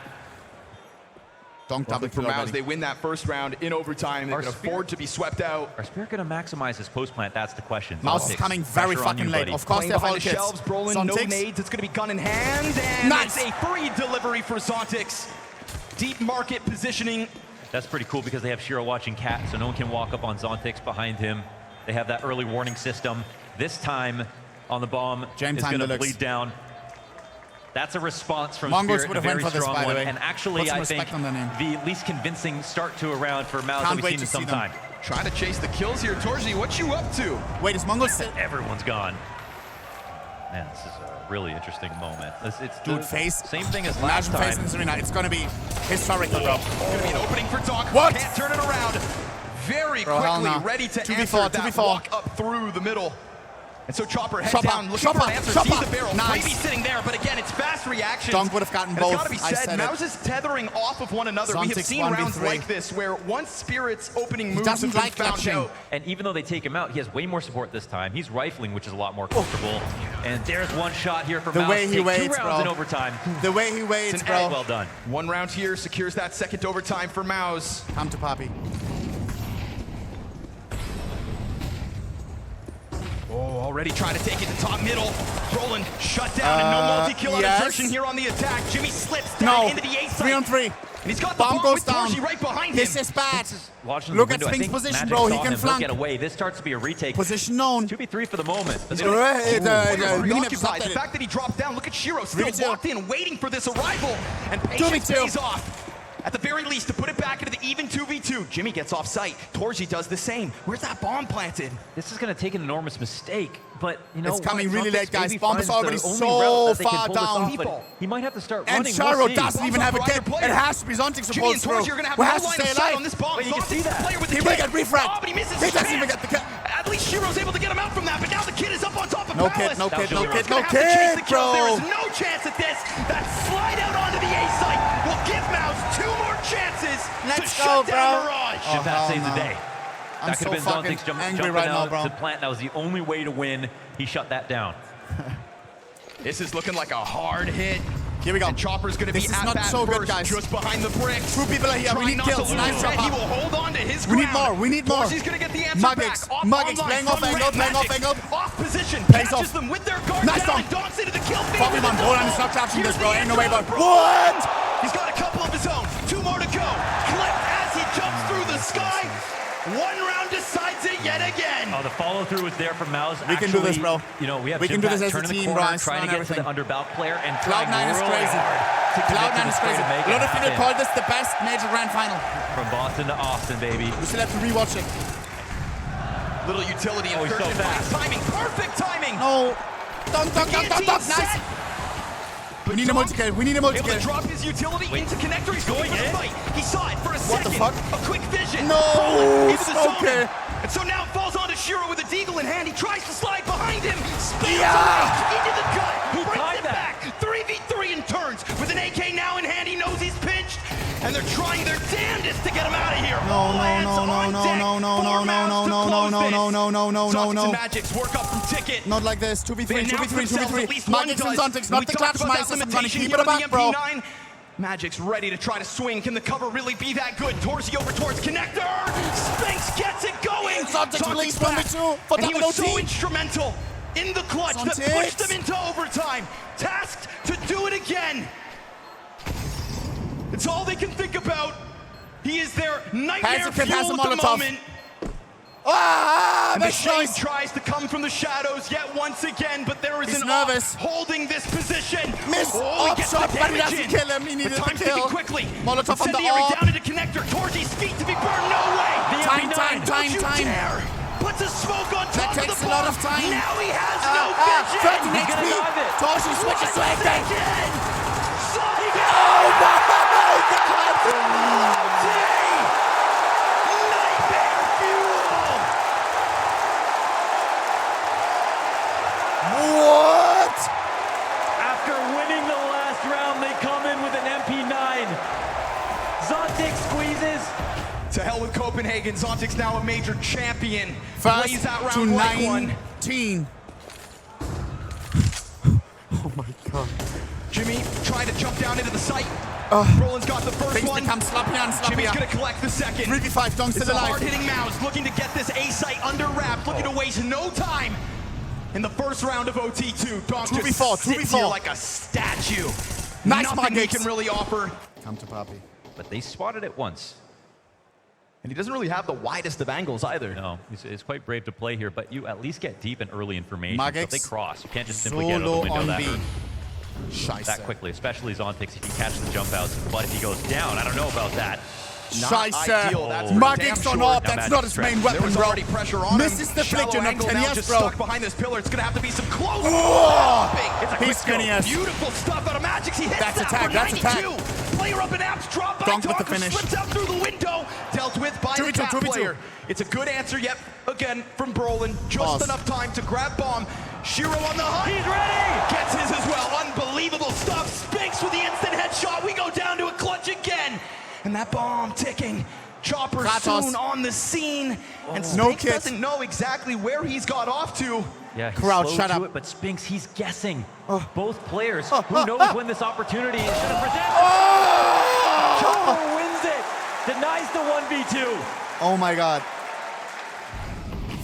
Donk double For kill MOUZ, already. they win that first round in overtime. They Our can afford to be swept out. Are Spirit going to maximize his post plant? That's the question. MOUZ is Zontics, coming very pressure on fucking you, late. buddy. Of course, Playing they have all behind the kids. shelves, Brolin, no Zontics. nades. It's going to be gun in hand, and Nice. it's a free delivery for Zontix. Deep market positioning. That's pretty cool because they have Shiro watching Cat, so no one can walk up on Zontix behind him. They have that early warning system. This time on the bomb Jam is time going to deluxe. bleed down. That's a response from Mongols Spirit, would a have went very for this, strong by the one. way. And actually, Put some I think respect on their name. the least convincing start to a round for MOUZ that Can't we've wait seen to in some see them. time. Trying to chase the kills here. Torji, what you up to? Wait, is Mongol still? Everyone's gone. Man, this is a really interesting moment. It's Dude, the face. same thing as last Imagine time. facing this arena. It's gonna be historical, bro. Going to be an opening for Donk. What? Can't turn it around. Very Bro, hell quickly no. ready to 2v4, answer that 2v4. walk up through the middle. And so Chopper heads Chopper, down, looking Chopper, for an answer, Chopper. sees the barrel, Nice. maybe sitting there, but again, it's fast reactions. Donk would have gotten And both. It's got to be I said, said it. MOUZ is tethering off of one another. We have Zontics seen rounds 1v3. like this where once Spirit's opening moves doesn't have been like found clutching. out. And even though they take him out, he has way more support this time. He's rifling, which is a lot more comfortable. And there's one shot here for The MOUZ. way he Take waits, 2 rounds bro. in overtime. The way he waits, It's an bro. egg. Well done. One round here secures that second overtime for MOUZ. Come to Poppy. Oh, already trying to take it to top middle. Roland shut down and no multi-kill on yes. insertion here on the attack. Jimmy slips down No. into the A side. 3 on 3. And he's got the Bomb bomb goes with down. Torji right behind This him. is bad. Watching Look the at window, I Spinks' think position, Magic bro. He saw can him. flank. He'll get away. This starts to be a retake. Position known. 2v3 for the moment. But they It's don't- alright. Warriors Minimap's preoccupied. The updated. fact that he dropped down, look at Shiro still 3v2. walked in waiting for this arrival. And patience 2v2. pays off. At the very least, to put it back into the even 2v2. Jimmy gets off sight. Torji does the same. Where's that bomb planted? This is going to take an enormous mistake, but you know It's coming what? really Zontics late, guys. maybe Bomb is finds the already only so route that they can far pull this down. off, but he might have to start And running. Shiro We'll see. doesn't even have a for either kit. player. It has to be Zontics Jimmy and supposed to. Torji are going to have We no have to line stay of sight on alive. this bomb. But you can Zontics see is the that. player with the He will kit. get refragged. Oh, but he misses He doesn't his even chance. get the kit. At least Shiro's able to get him out from that, but now the kid is up on top of No Palace. kid, no kid, no Shiro's kid, gonna no have to chase the kid, kill. There is bro. no chance at this. That slide out onto the A site will give MOUZ 2 more chances to Let's shut go, down bro. Mirage. Oh, That hell saves the no. day. I'm That could so have been fucking Zontics angry jumping right now, out bro. to plant. That was the only way to win. He shut that down. This is looking like a hard hit. Here we go. And Chopper's going to be This is at not bat so good, first, guys. just behind the bricks. 2 people are here. We Trying need not to kills. lose Nice his job. head. He will hold on to his We need ground. more. We need more. Torji's going to get the answer Magix. back. Off Magix online playing from off angle, Red playing off Magic. angle. Off position. Pays Catches off. them with their guard Nice down dunk. and donks into the kill feed. Bobby with on, Bolan is not catching this, bro. Ain't no way about what? He's got a couple of his own. 2 more to go. Clipped as he jumps through the sky. 1 round decides it yet again. Oh, the follow through was there from MOUZ. We can do this, bro. You know, we have We can do this as a turning the team, corner, bro. trying to get to the underbelt player and Cloud9 is really crazy. hard to commit to Cloud9 the is square crazy. to make A lot it of people happen. call this the best major grand final. From Boston to Austin, baby. We still have to rewatch it. Little utility in Oh, he's so Surgeon. fast. Timing, perfect timing. No. Dunk. Guillotine Nice. set. We need a multi-kill. We need a Able to multi-kill. drop his utility into connector. He's going for the fight. He saw it for a second. the fuck? A quick vision. No, Brolin into the zone. okay. And so now falls onto Shiro with a deagle in hand. He tries to slide behind him. Spins Yeah. away into the gut. He Brings timed it that. back. 3v3 and turns. With an AK now in hand, he knows he's pinched. And they're trying their damnedest to get him out of here. All hands on deck. 4 rounds to close this. Zontics and Magics work up from ticket. Not like this. 2v3, They announce 2v3, themselves, 2v3. at least one Magix and does. Zontics, We not the talked clutch about that mice. I'm trying to limitation keep here it on the back, bro. MP9. Magic's ready to try to swing. Can the cover really be that good? Torsey over towards connector. Spinks gets it going. Zontics released back. 1v2 for And he double was so OT. instrumental in the clutch that Zontics. pushed them into overtime. Tasked to do it again. It's all they can think about. He is their nightmare Has a fuel at the Molotov. moment. Ah, And the that's shame nice. tries to come from the shadows yet once again, but there is He's an nervous. op holding this position. Miss he up gets shot, the but he damage doesn't in. kill him. He needed The the time's kill. ticking quickly. Molotov on the Incendiary op. down into connector. Torgy's feet to be burned. No way. Time. Don't you dare. Puts a smoke on top That of takes the a lot bomb. of time. Now he has no 13 vision. He's gonna HP. dive it. Torsi switches to 8 tank. Oh my God. What? After winning the last round, they come in with an MP9. Zontic squeezes. To hell with Copenhagen. Zontic's now a major champion. First Plays that to round like one. 19. Oh my God. Jimmy trying to jump down into the site. Roland's got the first Things one. become sloppier and Jimmy's sloppier. gonna collect the second. 3v5, Dong's It's still a alive. hard-hitting MOUZ looking to get this A site under wraps, looking to waste no time. In the first round of OT2, Dong 2v4, just sits 2v4. here like a statue. Nice, Nothing he Magix. can really offer. Come to Papi. But they spotted it once. And he doesn't really have the widest of angles either. No, it's quite brave to play here, but you at least get deep and early information. Magix. So if they cross, you can't just simply get out Solo the window on that, B. Scheiße. that quickly, especially Zontic if you catch the jump outs. But if he goes down, I don't know about that. Not ideal, Scheiße. that's for Magix damn on sure. up. Now That's Magix not his stretch. main There weapon, was bro. already pressure on Misses him. the flick, Shallow you're not angle 10 now, years, just bro. stuck behind this pillar. It's gonna have to be some close. Whoa. It's a He's quick skinny go. as. Beautiful stuff out of Magix. He hits That's that attack, for that's 92. attack. Player up in apps, drop by Dunk with the Talker, finish. slips out through the window. Dealt with by the 2v2, cat 2v2. player. It's a good answer yet again from Brolin. Just Pause. enough time to grab bomb. Shiro on the hunt. He's ready! Gets his as well. Unbelievable stuff. Spinks with the instant headshot. We go down to a clutch again. And that bomb ticking. Chopper Kratos. soon on the scene. And No Spinks kit. doesn't know exactly where he's got off to. Yeah, he's Crowd, slow shut to up. it, but Spinks, he's guessing. Both players, who knows when this opportunity is going to present. Oh! Chopper wins it, denies the 1v2. Oh my God.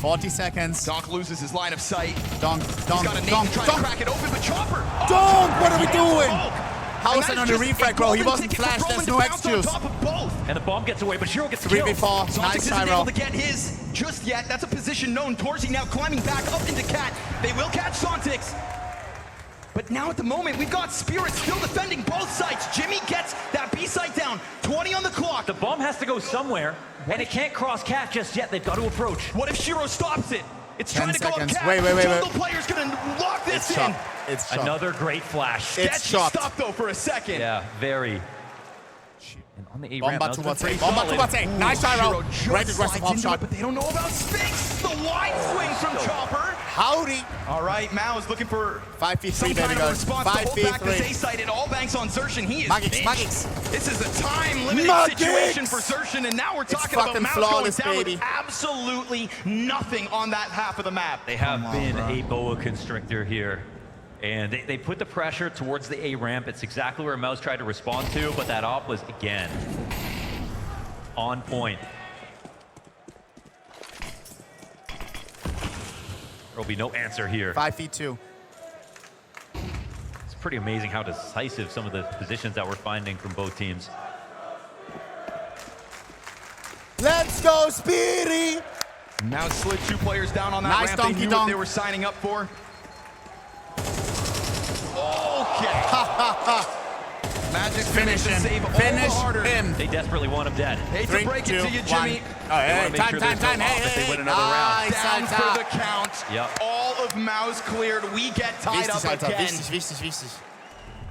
40 seconds. Doc loses his line of sight. Dong, He's dong, got a name dong, to try dong. to crack it open, but Chopper. Dong, what are we Chopper doing? smoke. How And is it that's on the just refrag, a bro? He golden wasn't ticket for flashed. There's Brolin no to bounce on excuse. top of both. And the bomb gets away, but Shiro gets the kill. 3v4. Zontics Nice isn't try, able bro. to get his just yet. That's a position known. Torsey now climbing back up into Cat. They will catch Zontics. But now at the moment, we've got Spirit still defending both sides. Jimmy gets that B site down. 20 on the clock. The bomb has to go somewhere, and it can't cross Cat just yet. They've got to approach. What if Shiro stops it? It's 10 trying to go up seconds. Cat. Wait. Jungle player's gonna lock this It's in. chopped. It's chopped. Another great flash. It's Sketchy chopped. stuff though for a second. Yeah, very. And on the A ramp, Bomba that to was what's pretty it? Bomba to solid. what's it? Nice try, Shiro bro. just Great aggressive slides hop into shot. it, but they don't know about Spinks. The wide swing from Chopper. Howdy. All right, Mao looking for 5v3, some baby kind of girl. response to hold back this 5v3. A site. It all banks on Xerxin. He is Magix, pinched. Magix. This is a time-limited Magix. situation for Xerxin, and now we're talking about fucking Mao going flawless, down baby. with absolutely nothing on that half of the map. They have Come on, been bro. a boa constrictor here. And they put the pressure towards the A ramp. It's exactly where MOUZ tried to respond to, but that op was, again, on point. There will be no answer here. 5v2. It's pretty amazing how decisive some of the positions that we're finding from both teams. Let's go, Speedy! Now slid 2 players down on that Nice ramp. donkey They knew donk. what they were signing up for. Okay. Magic Finish to him. save all Finish the harder. him. They desperately want him dead. Hate Three, to break it to 2, you, 1. Jimmy. Oh, hey, wanna make time, sure time, there's no time. loss Hey, if they hey, win another round. nice, Down Alter. for the count. Yep. All of MOUZ cleared. We get tied Wichtig, up Alter. again. Wichtig, wichtig, wichtig.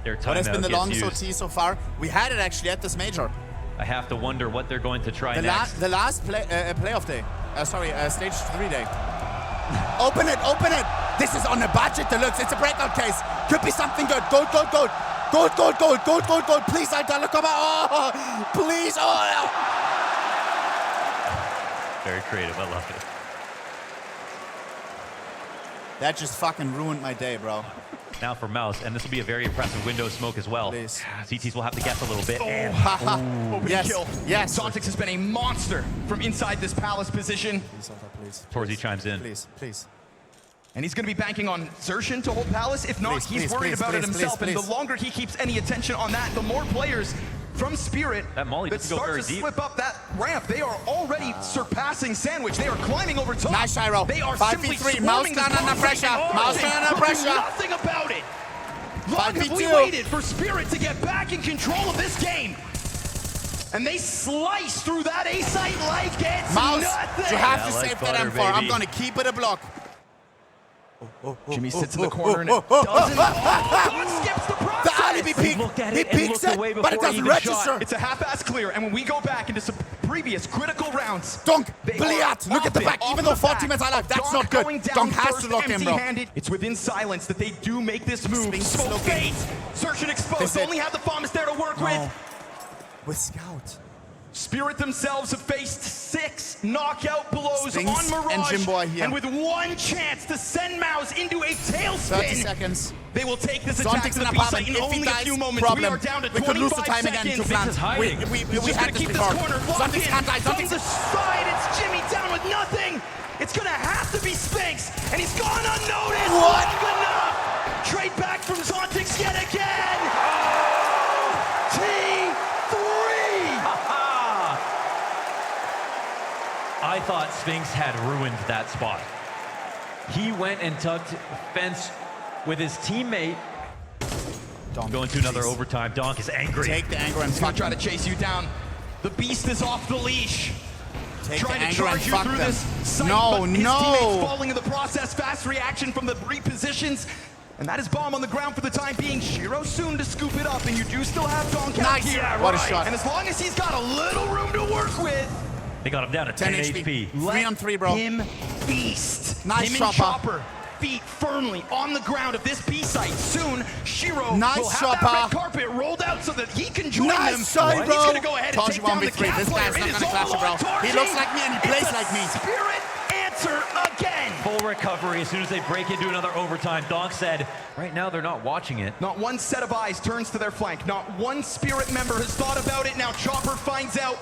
Their What has been timeout the gets longest used. OT so far? We had it actually at this major. I have to wonder what they're going to try The, next. the last playoff day. Stage 3 day. Open it, open it. This is on a budget deluxe. It's a breakout case. Could be something good. Gold, gold, gold. Gold, gold, gold, gold, gold, gold. Please, Alter, look over. Oh, please. Oh. Very creative. I love it. That just fucking ruined my day, bro. Now for MOUZ, and this will be a very impressive window smoke as well. Please. CTs will have to guess a little bit. And Opening Yes, kill. yes. Zontix has been a monster from inside this palace position. Please, Alter, please. Torzy chimes in. Please, please. And he's going to be banking on Xerxin to hold palace. If not, Please, he's please, worried please, about it please, himself. please, And the longer he keeps any attention on that, the more players from Spirit That Molly that doesn't go start very to deep. slip up that ramp. They are already surpassing Sandwich. They are climbing over top. Nice gyro. They are 5v3. simply MOUZ swarming down this under bomb pressure. site and MOUZ Arctic down under doing pressure. Nothing about it. Long have we 5v2. waited for Spirit to get back in control of this game. And they slice through that A site like it's MOUZ, nothing. you have Yeah, to like save that butter, M4. I'm baby. going to keep it a block. Jimmy sits in the corner and it doesn't. Oh, skips the process. The alibi peek. looked at He it and peeks looked it, away but it before he doesn't even shot. register. It's a half-ass clear, and when we go back into some previous critical rounds, Donk, they Bliat, are look at the off back. it, Even off though the 14 back. minutes are alive, that's Donk not good. going down Donk has first, to lock in, bro. empty-handed. It's within silence that they do make this move. Sphinx Smoke looking. fades. Search and expose. This it. Only have the Famas there to work with. With Scout. Spirit themselves have faced 6 knockout blows Sphinx on and Mirage, Jimboy here. and with one chance to send MOUZ into a 30 tailspin, seconds. they will take this attack Zontix to in the a B site problem. in If he only a dies, few moments. problem. We are down to We could lose the 25 time again seconds. to Flan. is hiding. We He's had gonna this keep before. this corner locked Zontix in. can't die. From Zontix. the side, it's Jimmy down with nothing. It's gonna have to be Sphinx, and he's gone unnoticed. What? Long enough. Trade back from Zontix yet again. T3. I thought Sphinx had ruined that spot. He went and tucked fence with his teammate. Donk, Going to another please. overtime. Donk is angry. Take the anger and He's gonna fuck try them. to chase you down. The beast is off the leash. Take the Trying to anger and charge you fuck through them. this site, No, but his teammates no. falling in the process. Fast reaction from the repositions. And that is bomb on the ground for the time being. Shiro soon to scoop it up, and you do still have Donk out Nice. here. Yeah, what a shot. And as long as he's got a little room to work with, They got him down to 10 HP. 3 on 3, bro. him feast. Nice him and chopper. Chopper, feet firmly on the ground of this B site. Soon, Shiro Nice will have chopper. that red carpet rolled out so that he can join Nice them. shot, He's bro. gonna go ahead and Told take you down the 1v3. cat This player. guy's not It is gonna clash all it, bro. on Torchi. He looks like me and he plays It's a like me. Spirit answer again. Full recovery as soon as they break into another overtime. Donk said, right now they're not watching it. Not one set of eyes turns to their flank. Not one Spirit member has thought about it. Now Chopper finds out.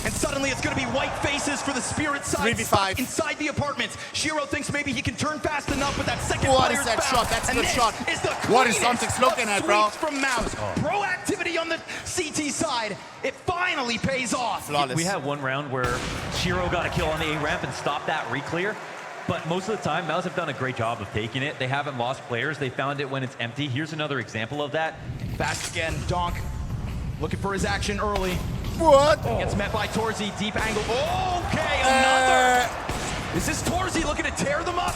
And suddenly it's going to be white faces for the Spirit side 3v5. stuck inside the apartments. Shiro thinks maybe he can turn fast enough, but that second What player's is that found. shot? That's a And good this shot. is the What is cleanest Zontix looking of at, bro? sweeps from MOUZ. Proactivity on the CT side. It finally pays off. Flawless. We had one round where Shiro got a kill on the A ramp and stopped that re-clear. But most of the time, MOUZ have done a great job of taking it. They haven't lost players. They found it when it's empty. Here's another example of that. Fast again, Donk looking for his action early. What? Gets met by Torzy, deep angle. Okay, another. Is this Torzy looking to tear them up?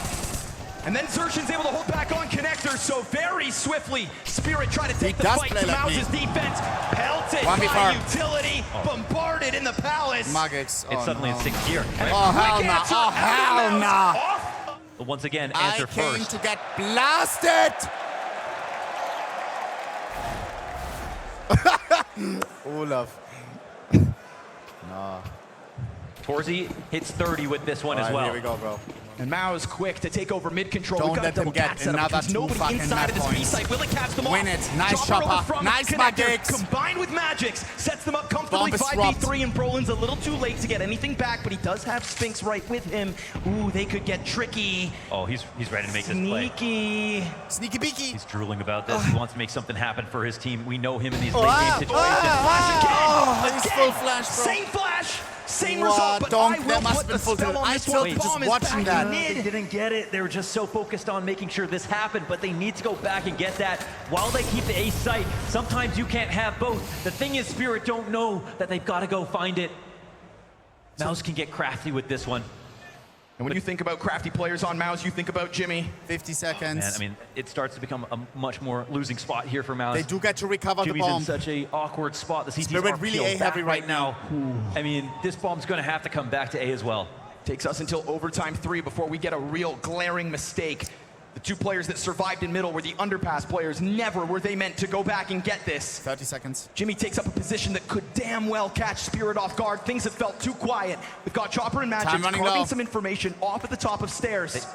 And then Xerxin's able to hold back on connector, so very swiftly, Spirit try to take the does fight play to like MOUZ's me. defense. Pelted 1v4. by utility, bombarded in the palace. Magix. It's suddenly in 6th gear. And a Oh, hell quick nah. answer Oh, out of hell MOUZ. nah. Off. But once again, I answer came first. to get blasted. Olaf. Torzy hits 30 with this one as well. Here we go, bro. And MOUZ quick to take over mid control. Don't We've got let a double them get catch setup another because 2 nobody fucking inside of map this B points. site. Will it catch them Win off? it. Nice Chopper chopper. over from Nice connector, Magix. combined with Magix, sets them up comfortably. Bomb is 5v3, and Brolin's a little too late to get anything back, but he does have Spinks right with him. Ooh, they could get tricky. Oh, he's ready to make this play. Sneaky. Sneaky beaky. He's drooling about this. He wants to make something happen for his team. We know him in these Oh, late-game situations. Flash again. He's Again. full flash, bro. Same flash. Same Wow, result, but Donk, I that will must put have the been full spell tilt. on I this still one. just Bomb is watching back that. in They mid. didn't get it. They were just so focused on making sure this happened, but they need to go back and get that while they keep the ace sight. Sometimes you can't have both. The thing is, Spirit don't know that they've got to go find it. MOUZ can get crafty with this one. And when you think about crafty players on MOUZ, you think about Jimmy. 50 seconds. Man, I mean, it starts to become a much more losing spot here for MOUZ. They do get to recover the Jimmy's bomb. in such a awkward spot. The CT's Spirit are really peeled A heavy back right now. I mean, this bomb's going to have to come back to A as well. Takes us until overtime 3 before we get a real glaring mistake. The 2 players that survived in middle were the underpass players. Never were they meant to go back and get this. 30 seconds. Jimmy takes up a position that could damn well catch Spirit off guard. Things have felt too quiet. We've got Chopper and Time Magix running carving low. some information off at the top of stairs.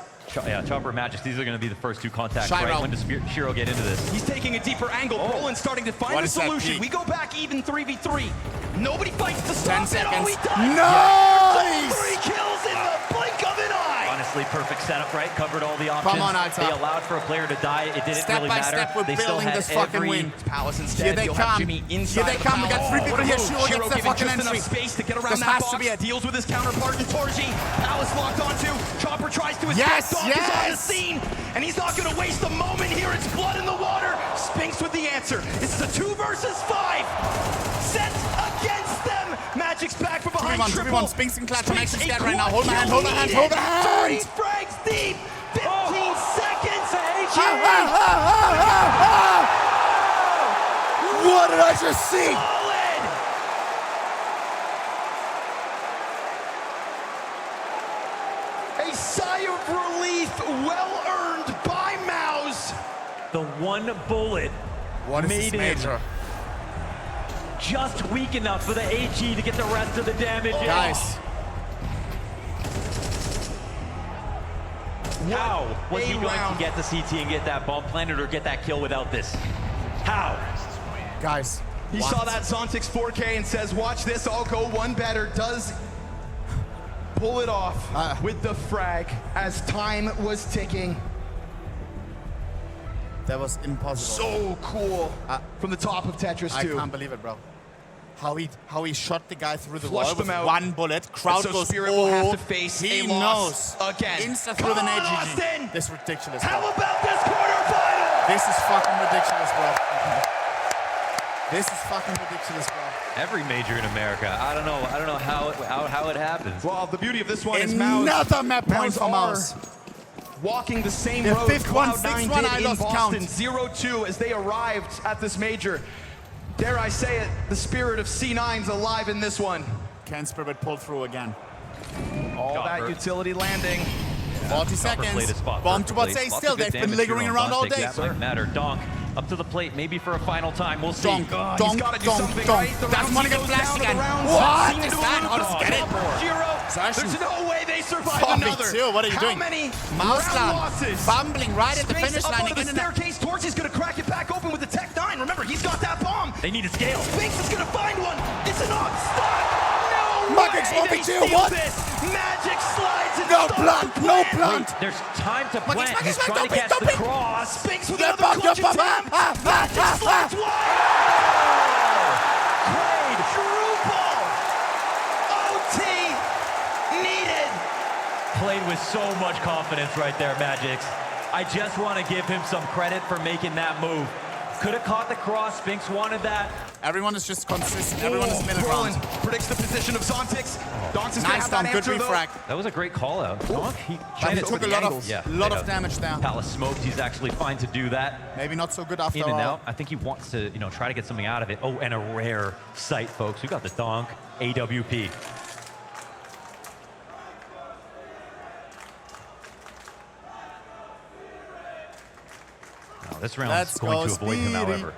Yeah, Chopper and Magix, these are going to be the first 2 contacts, Shiro. right? When does Shiro get into this? He's taking a deeper angle. Brolin's starting to find What a is that solution. peak? We go back even 3v3. Nobody fights to 10 stop it. seconds. Oh, he does. Nice! 3 kills in the blink of an eye. Honestly, perfect setup, right? Covered all the options. Come on, Alta. They allowed for a player to die. It didn't Step really by matter. step, we're They still building had this fucking every... win. Palace instead. Here they He'll come. have Jimmy inside. Here they come. We got 3 people here. Shiro Shiro gets the giving fucking just enough entry. space to get around This that has box. to be it. Deals with his counterpart in Torji. Palace locked onto. Chopper tries to escape. Yes, Donk is on the yes. scene, and he's not going to waste a moment here. It's blood in the water. Spinks with the answer. This is a 2 versus 5. Set against them. Magic's back from behind. 2v1, triple. 2v1. Spinks and Clutch. Spinks, Max's a dead right now. quad Hold my hand, kill hold my hand, needed. hold my hand. 3 frags deep. 15 seconds. What did I just see? Solid. A sigh of relief, well earned by MOUZ. The one bullet What is this made him major? just weak enough for the AG to get the rest of the damage in. Guys, How was he a going round. to get the CT and get that bomb planted or get that kill without this? How? guys. He what? saw that Zontix 4K and says, watch this, I'll go one better. Does pull it off with the frag as time was ticking. That was impossible. So cool from the top of Tetris I 2. can't believe it, bro. How he shot the guy through the Flushed wall with them out. 1 bullet. Crowd So goes, Spirit oh, will have to face he a loss knows. again. Insta Come through the on, net, Austin. GG. This is ridiculous, How bro. about this quarterfinal? This is fucking ridiculous, bro. This is fucking ridiculous, bro. Every major in America. I don't know how it happens. Well, the beauty of this one is MOUZ. Another map point for are MOUZ. walking the same The road 5th one, Cloud9 6th one, did I in lost Boston. count. 0-2 as they arrived at this major. Dare I say it, the spirit of C9's alive in this one. Can Spirit pull through again? All Got that hurt. utility landing. 40 Chopper played seconds. his spot Bomb to perfectly. what's A Lots still. of good They've been damage lingering here on around all Zontic. day. That might matter. Donk up to the plate, maybe for a final time. We'll see. Donk, God, donk, gotta do donk, something donk. right. The Doesn't round want to get goes flashed down to the again. round. What Seem is to that? lose. How does get it? Giro, Possession. there's no way they survive 42, another. what are you doing? How many MOUZ round clan losses? fumbling right at the Spinks finish up line onto the again. staircase. Torchy's gonna crack it back open with the Tech 9. Remember, he's got that bomb. They need to scale. Spinks is gonna find one. It's an on stock. No Magix way they 1v2, steal what? this. Magic slides and No stops plant, the no plan. plant. There's time to Magix, plant. Magix, He's Magix, trying to don't catch pick, the don't pick. cross. Spinks with Get another back, clutch get back. attempt. Magic slides wide. Great. True ball. OT needed. Played with so much confidence right there, Magix. I just want to give him some credit for making that move. Could have caught the cross. Spinks wanted that. Everyone is just consistent. Everyone is middle Brolin ground. predicts the position of Zontix. Donks is gonna Nice have that down, good answer, though. refrag. That was a great call out. Donk, he But tried he to took a the lot angles. of damage there. Palace smoked. He's actually fine to do that. Maybe not so good after In and all. out. I think he wants to, try to get something out of it. Oh, and a rare sight, folks. We got the Donk AWP. Now, this round's Let's going go, to avoid him, Speedy. however.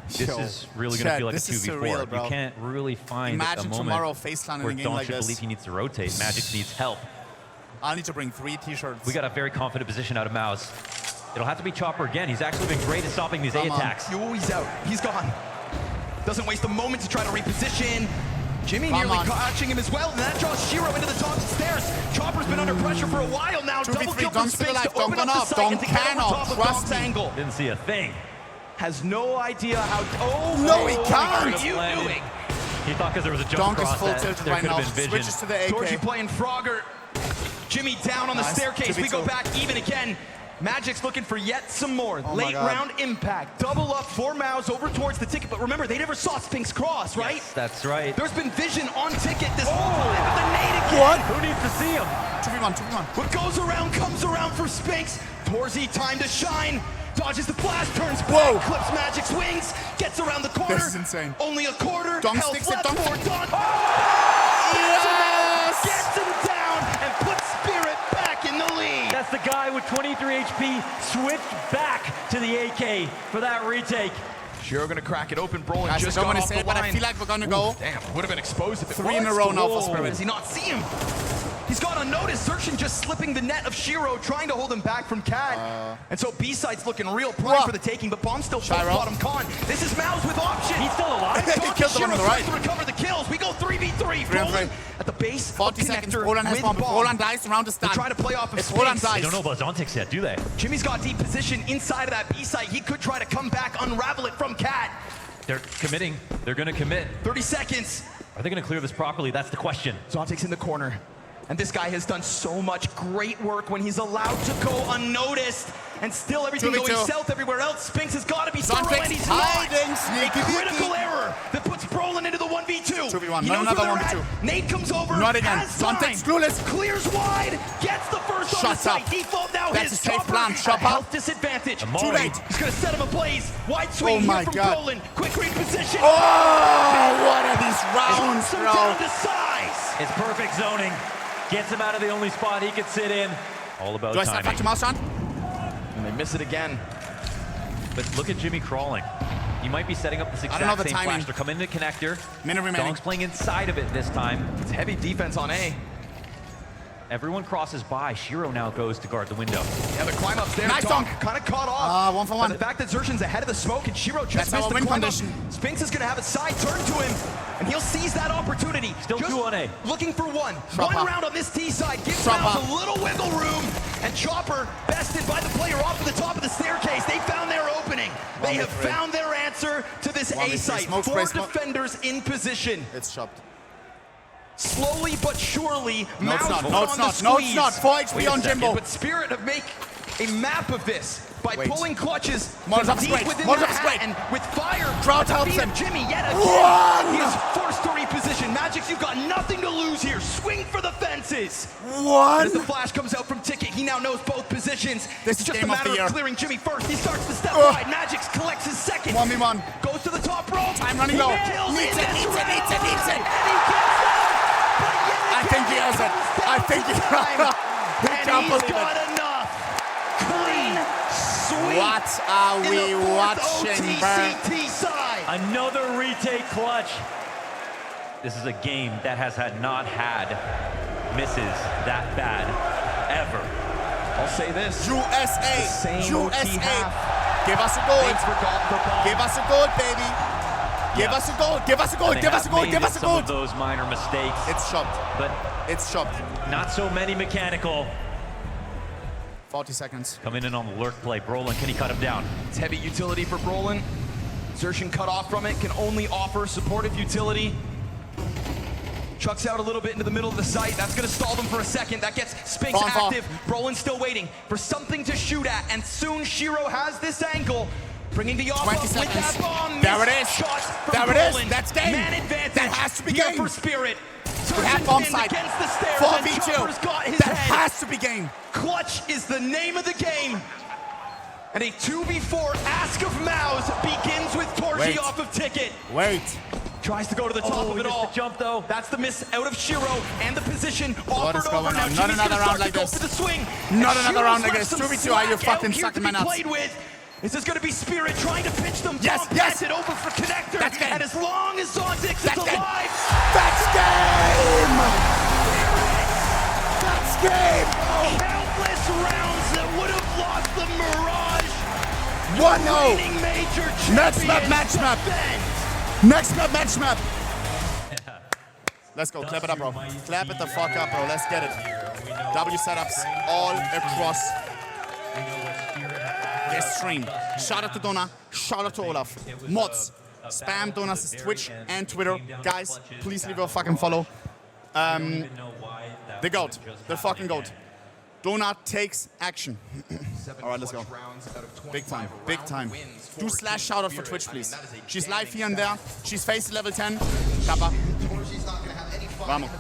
This Yo, is really going to Chad, feel like a this is 2v4. surreal, bro. You can't really find Imagine a moment tomorrow Faceland in where a game Donk like should this. believe he needs to rotate. Magix needs help. I'll need to bring 3 t-shirts. We got a very confident position out of MOUZ. It'll have to be Chopper again. He's actually been great at stopping these A attacks. Oh, he's out. He's gone. Doesn't waste a moment to try to reposition. Jimmy nearly catching him as well, and that draws Shiro into the top stairs. Chopper's been under pressure for a while now. Double kill from Spinks to open up the site and to get over top of Donk's angle. Didn't see a thing. Has no idea how... Oh, no, he can't! What are you doing? He thought because there was a jump Donk is across full that tilted there right could now. have been vision. Switches to the AK. Torchy playing Frogger. Jimmy down on the staircase. We go back even again. Magic's looking for yet some more. Late round impact. Double up for MOUZ over towards the ticket. But remember, they never saw Spinks cross, right? Yes, that's right. There's been vision on ticket this whole time. But the nade again. What? Who needs to see him? 2v1, 2v1. What goes around comes around for Spinks. Torzy, time to shine. Dodges the flash, turns back, clips Magic's wings, gets around the corner. This is insane. Only a quarter. Donk Health sticks it, left Donk for sticks it. Donk. Yes! Gets him down and puts Spirit back in the lead. That's the guy with 23 HP switched back to the AK for that retake. Shiro gonna crack it open. Brolin Guys, just I don't got want to off say the it, but I line. feel like we're going to go. Damn, would have been exposed if it 3 in was. a row now for Whoa. Spirit. Does he not see him? He's gone unnoticed. Searchin just slipping the net of Shiro, trying to hold him back from Cat. And so B-side's looking real prime for the taking, but Bomb still full bottom con. This is MOUZ with option. He's still alive. He killed the one on the right. To recover the kills. We go 3v3. Brolin at the base. 40 seconds. Connector Roland has with bomb. Bomb. Roland dies around the They stand. try to play off of It's Roland Spinks. They dies. don't know about Zontix yet, do they? Jimmy's got deep position inside of that B-side. He could try to come back, unravel it from Cat. They're committing. They're going to commit. 30 seconds. Are they going to clear this properly? That's the question. Zontik's in the corner. And this guy has done so much great work when he's allowed to go unnoticed. And still everything 2v2. going south everywhere else. Spinks has got to be thorough, Zontik's and he's hiding. not. Sneaky A critical beaky. error that puts Brolin into the 1v2. 2v1, He not knows another where they're 1v2. at. Nate comes over. Not again. Has time. Zontik's clueless. Clears wide. Gets the first on the Shuts site. up. Default now That's his a safe Chopper. plan. A Chopper. health disadvantage. Too late. He's going to set him ablaze. Wide swing my here from God. Brolin. Quick reposition. Oh, what are these rounds, Cuts him bro? down to size. It's perfect zoning. Gets him out of the only spot he could sit in. All about Do I start back to timing. MOUZ, Sean? And they miss it again. But look at Jimmy crawling. He might be setting up this I don't know exact the same timing. flash. They're coming into connector. Minute remaining. Donk's playing inside of it this time. It's heavy defense on A. Everyone crosses by. Shiro now goes to guard the window. Yeah, the climb up's there. Nice Donk dunk. kind of caught off. 1 for But 1. the fact that Zershin's ahead of the smoke and Shiro just That's our missed the win climb up. condition. Spinks is going to have a side turn to him, and he'll seize that opportunity. Still Just 2 on A. Looking for one. Chopper. One round on this T side gives Chopper. MOUZ a little wiggle room, and Chopper bested by the player off at the top of the staircase. They found their opening. They have 1v3. found their answer to this 1v3. A site. Smoke 4 spray, smoke. defenders in position. It's chopped. Slowly but surely, No, it's MOUZ not. put No, it's on the not. No, it's squeeze. not. 4 HP Wait a on second, Jimbo. But Spirit have make a map of this by Wait. pulling clutches Molotov's deep great. within Molotov's the great. hat, and with fire Drought at the helps feet him. of Jimmy yet again. One. He is forced to reposition. Magic's, you've got nothing to lose here. Swing for the fences. As the flash comes out from Ticket, he now knows both positions. This It's is just a game of matter the year. of clearing Jimmy first. He starts to step wide. Magic's collects his second. 1v1. Goes to the top rope. Time running low. Kills Needs in it, this needs it, round. needs it, needs it. And he gets it. But yet I think he has it. comes down I think to he time. He And can't he's believe got it. enough. Clean sweep. What are in we the fourth watching, Bert? OTCT side. Another retake clutch. This is a game that has not had misses that bad ever. I'll say this. USA. Same OT USA. half. Give us a goal. They forgot the ball. Give us a goal, baby. Give Yeah. us a goal. Give us a goal. They Give us a have goal. made Give us a some goal. of those minor mistakes, It's chopped. but It's chopped. not so many mechanical. 40 seconds. Coming in on the lurk play. Brolin, can he cut him down? It's heavy utility for Brolin. Zershin cut off from it, can only offer supportive utility. Chucks out a little bit into the middle of the site. That's going to stall them for a second. That gets Spinks Fall. active. Brolin's still waiting for something to shoot at, and soon Shiro has this angle. Bringing the off 20 up with seconds. that bomb. There it Missed is. Shots from There it is. Brolin. That's game. Man advantage. That has to be here game. for Spirit. We have Zershin's bomb pinned side. against the stairs, and 4v2. Chopper's got his That head. has to be game. Clutch is the name of the game. And a 2v4 ask of MOUZ begins with Torchy Wait. off of Ticket. Wait. Tries to go to the top Oh, of he it missed all. the jump, though. That's the miss out of Shiro and the position What is offered going over. Now on? Not Jimmy's another gonna round start like to go this. for the swing. Not And another round Shiro's like left this. some 2v2, are you slack out fucking here sucking to be my nuts? played with. Is this going to be Spirit trying to pitch them? Yes, Bomb yes. gets it over for Connector. That's game. And as long as Zontix is That's game. alive, That's game. That's game! Countless rounds that would have lost the Mirage. 1-0. Reigning major Next map, champions match map. defend. Next map, match map. Let's go, clap it up, bro. Clap it the fuck up, bro. Let's get it. W setups all across this stream. Shout out to Donna, shout out to Olaf. Mods, spam Donna's Twitch and Twitter. Guys, please leave a fucking follow. The GOAT, the fucking GOAT. Donna takes action. All right, let's go. Big time, big time. Do slash shout out for Twitch, please. She's live here and there. She's faced level 10. Kappa. Vamos.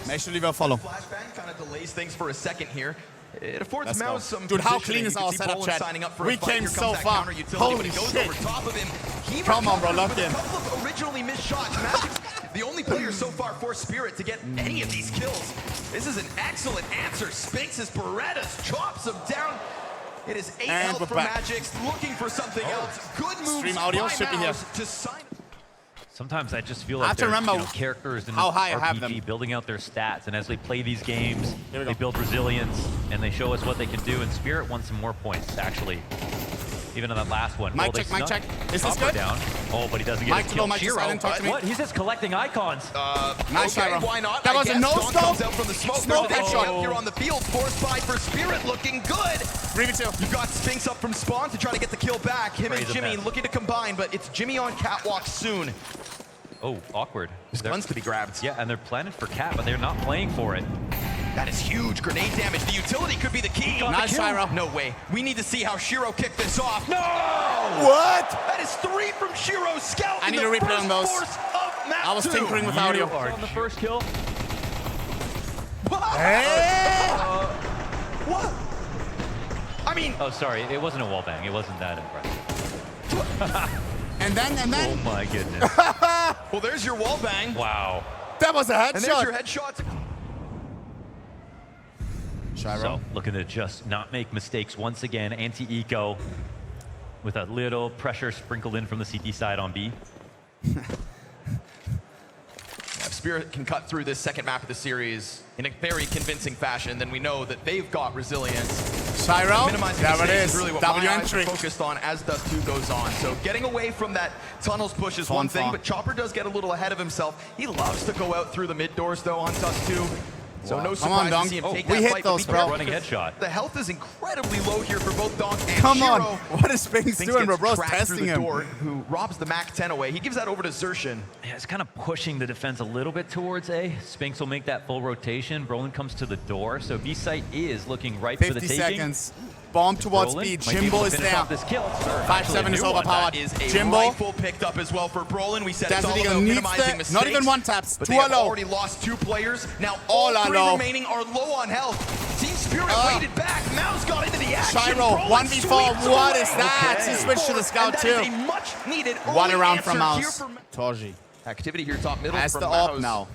Make sure to leave a follow. Flashbang kind of delays things for a second here. It affords Let's MOUZ go. some Dude, how positioning. clean is You can our see setup, Poland chat? signing up for a We fight. came Here so comes that far. counter utility, Holy but he goes shit. over top of him. He Come on, bro, recovered lock with in. a couple of originally missed shots. Magic's the only player so far for Spirit to get any of these kills. This is an excellent answer. Spinks' Berettas chops him down. It is 8 And health we're for back. Magic's, looking for something else. Good moves Stream audio by should be here. MOUZ to sign. Sometimes I just feel I like have to there's remember characters in how high I RPG have them. building out their stats, and as they play these games, Here we they go. build resilience, and they show us what they can do. And Spirit won some more points, actually. Even in that last one. Mic Well, they check, mic snuck check. Is this Chopper good? down. Oh, but he doesn't get Mic his to low, kill. mic to Shiro, silent, talk to me. what? He's just collecting icons. Nice, Okay, Shiro. why not? That I was a guess. no Dawn scope. comes out from the smoke. Smoke There's an headshot. AD here on the field. Force by for Spirit, looking good. 3v2. You got Spinks up from spawn to try to get the kill back. Him Praise and the Jimmy best. looking to combine, but it's Jimmy on catwalk soon. Oh, awkward. His They're- guns to be grabbed. Yeah, and they're planted for Cat, but they're not playing for it. That is huge. Grenade damage. The utility could be the key. Nice, Shiro. No way. We need to see how Shiro kicked this off. No! What? That is 3 from Shiro. Scout. I need in to the replay on those. first force of map I was 2. tinkering with You audio. are on the first kill. Hey! What? I mean, Oh, sorry, it wasn't a wall bang. It wasn't that impressive. And then, Oh my goodness. well, there's your wall bang. Wow. that was a And there's your headshot. headshot. Shiro. So, looking to just not make mistakes once again. Anti-eco with a little pressure sprinkled in from the CT side on B. If Spirit can cut through this second map of the series in a very convincing fashion, then we know that they've got resilience. Shiro. Minimizing There it mistakes is. is really what W my eyes entry. are focused on as Dust 2 goes on. So getting away from that tunnels push is one thing, but Chopper does get a little ahead of himself. He loves to go out through the mid doors though on Dust 2. So no Come on, surprise Dong. to see him Oh, take we that hit fight, but those, be bro. careful Running because headshot. The health is incredibly low here for both Donk and Come Shiro. on. What is Spinks Spinks doing, bro? gets Bro's tracked through testing the him. door, who robs the Mac 10 away. He gives that over to Xertian. Yeah, it's kind of pushing the defense a little bit towards A. Spinks will make that full rotation. Brolin comes to the door, so B site is looking ripe for the 50 taking. seconds. Bomb towards Brolin B. might be Jimbo able to is finish there. off this kill. 5-7 is overpowered. That is a Jimbo. rifle picked up as well for Brolin. We said it's Desert all Eagle about needs minimizing the, mistakes. not even one taps. But Two they have are low. already lost 2 players. Now All all are 3 low. remaining are low on health. Team Spirit waited back. MOUZ got into the action. Shiro, Brolin 1v4. sweeps What away. is that? Okay. He switched to the scout And that too. is a much needed One early around from answer here MOUZ. for Torji activity here top middle has from the op MOUZ. now.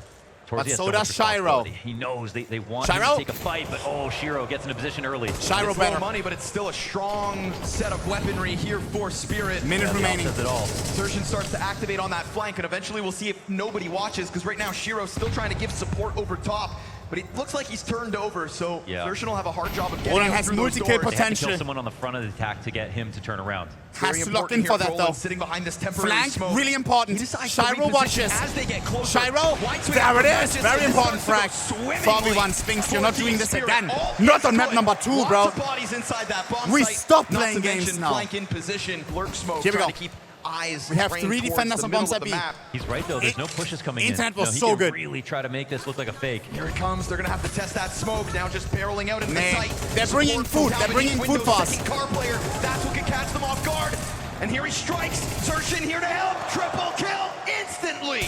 Torzi But has so much does Shiro. responsibility. He knows they want him Shiro? to take a fight, but oh, Shiro gets in a position early. Shiro It's low better. money, but it's still a strong set of weaponry here for Spirit. Minute remaining. Does it all. Xertian starts to activate on that flank, and eventually we'll see if nobody watches, because right now Shiro's still trying to give support over top, but it looks like he's turned over, so Yeah. Xertian will have a hard job of getting Roland out has through those multi-kill doors. They have to potential. kill someone on the front of the attack to get him to turn around. Has Very to lock important in for here, that Roland though. sitting behind this temporary Flank, smoke. really He important. decides to Shiro reposition watches. as they get closer. Shiro, Wide swing there after it is. matches, Very and it important starts frag. to go swimmingly 4v1 Spinks, you're not for doing Team this Spirit. again. All Not on is map good. number 2, bro. Lots of bodies inside that bomb We site. stop Not playing to games mention now. Flank in position, lurk smoke, Here we trying go. to keep eyes We have trained 3 towards defenders the on middle bomb of the side B. map. He's right though, there's no pushes coming in. Internet was he so can good. really try to make this look like a fake. Here it comes. They're going to have to test that smoke. Now just barreling out into the Man, site. they're bringing Support food. from They're down bringing beneath food window, for us. second car player. That's what can catch them off guard. And here he strikes. Xertian here to help. Triple kill instantly.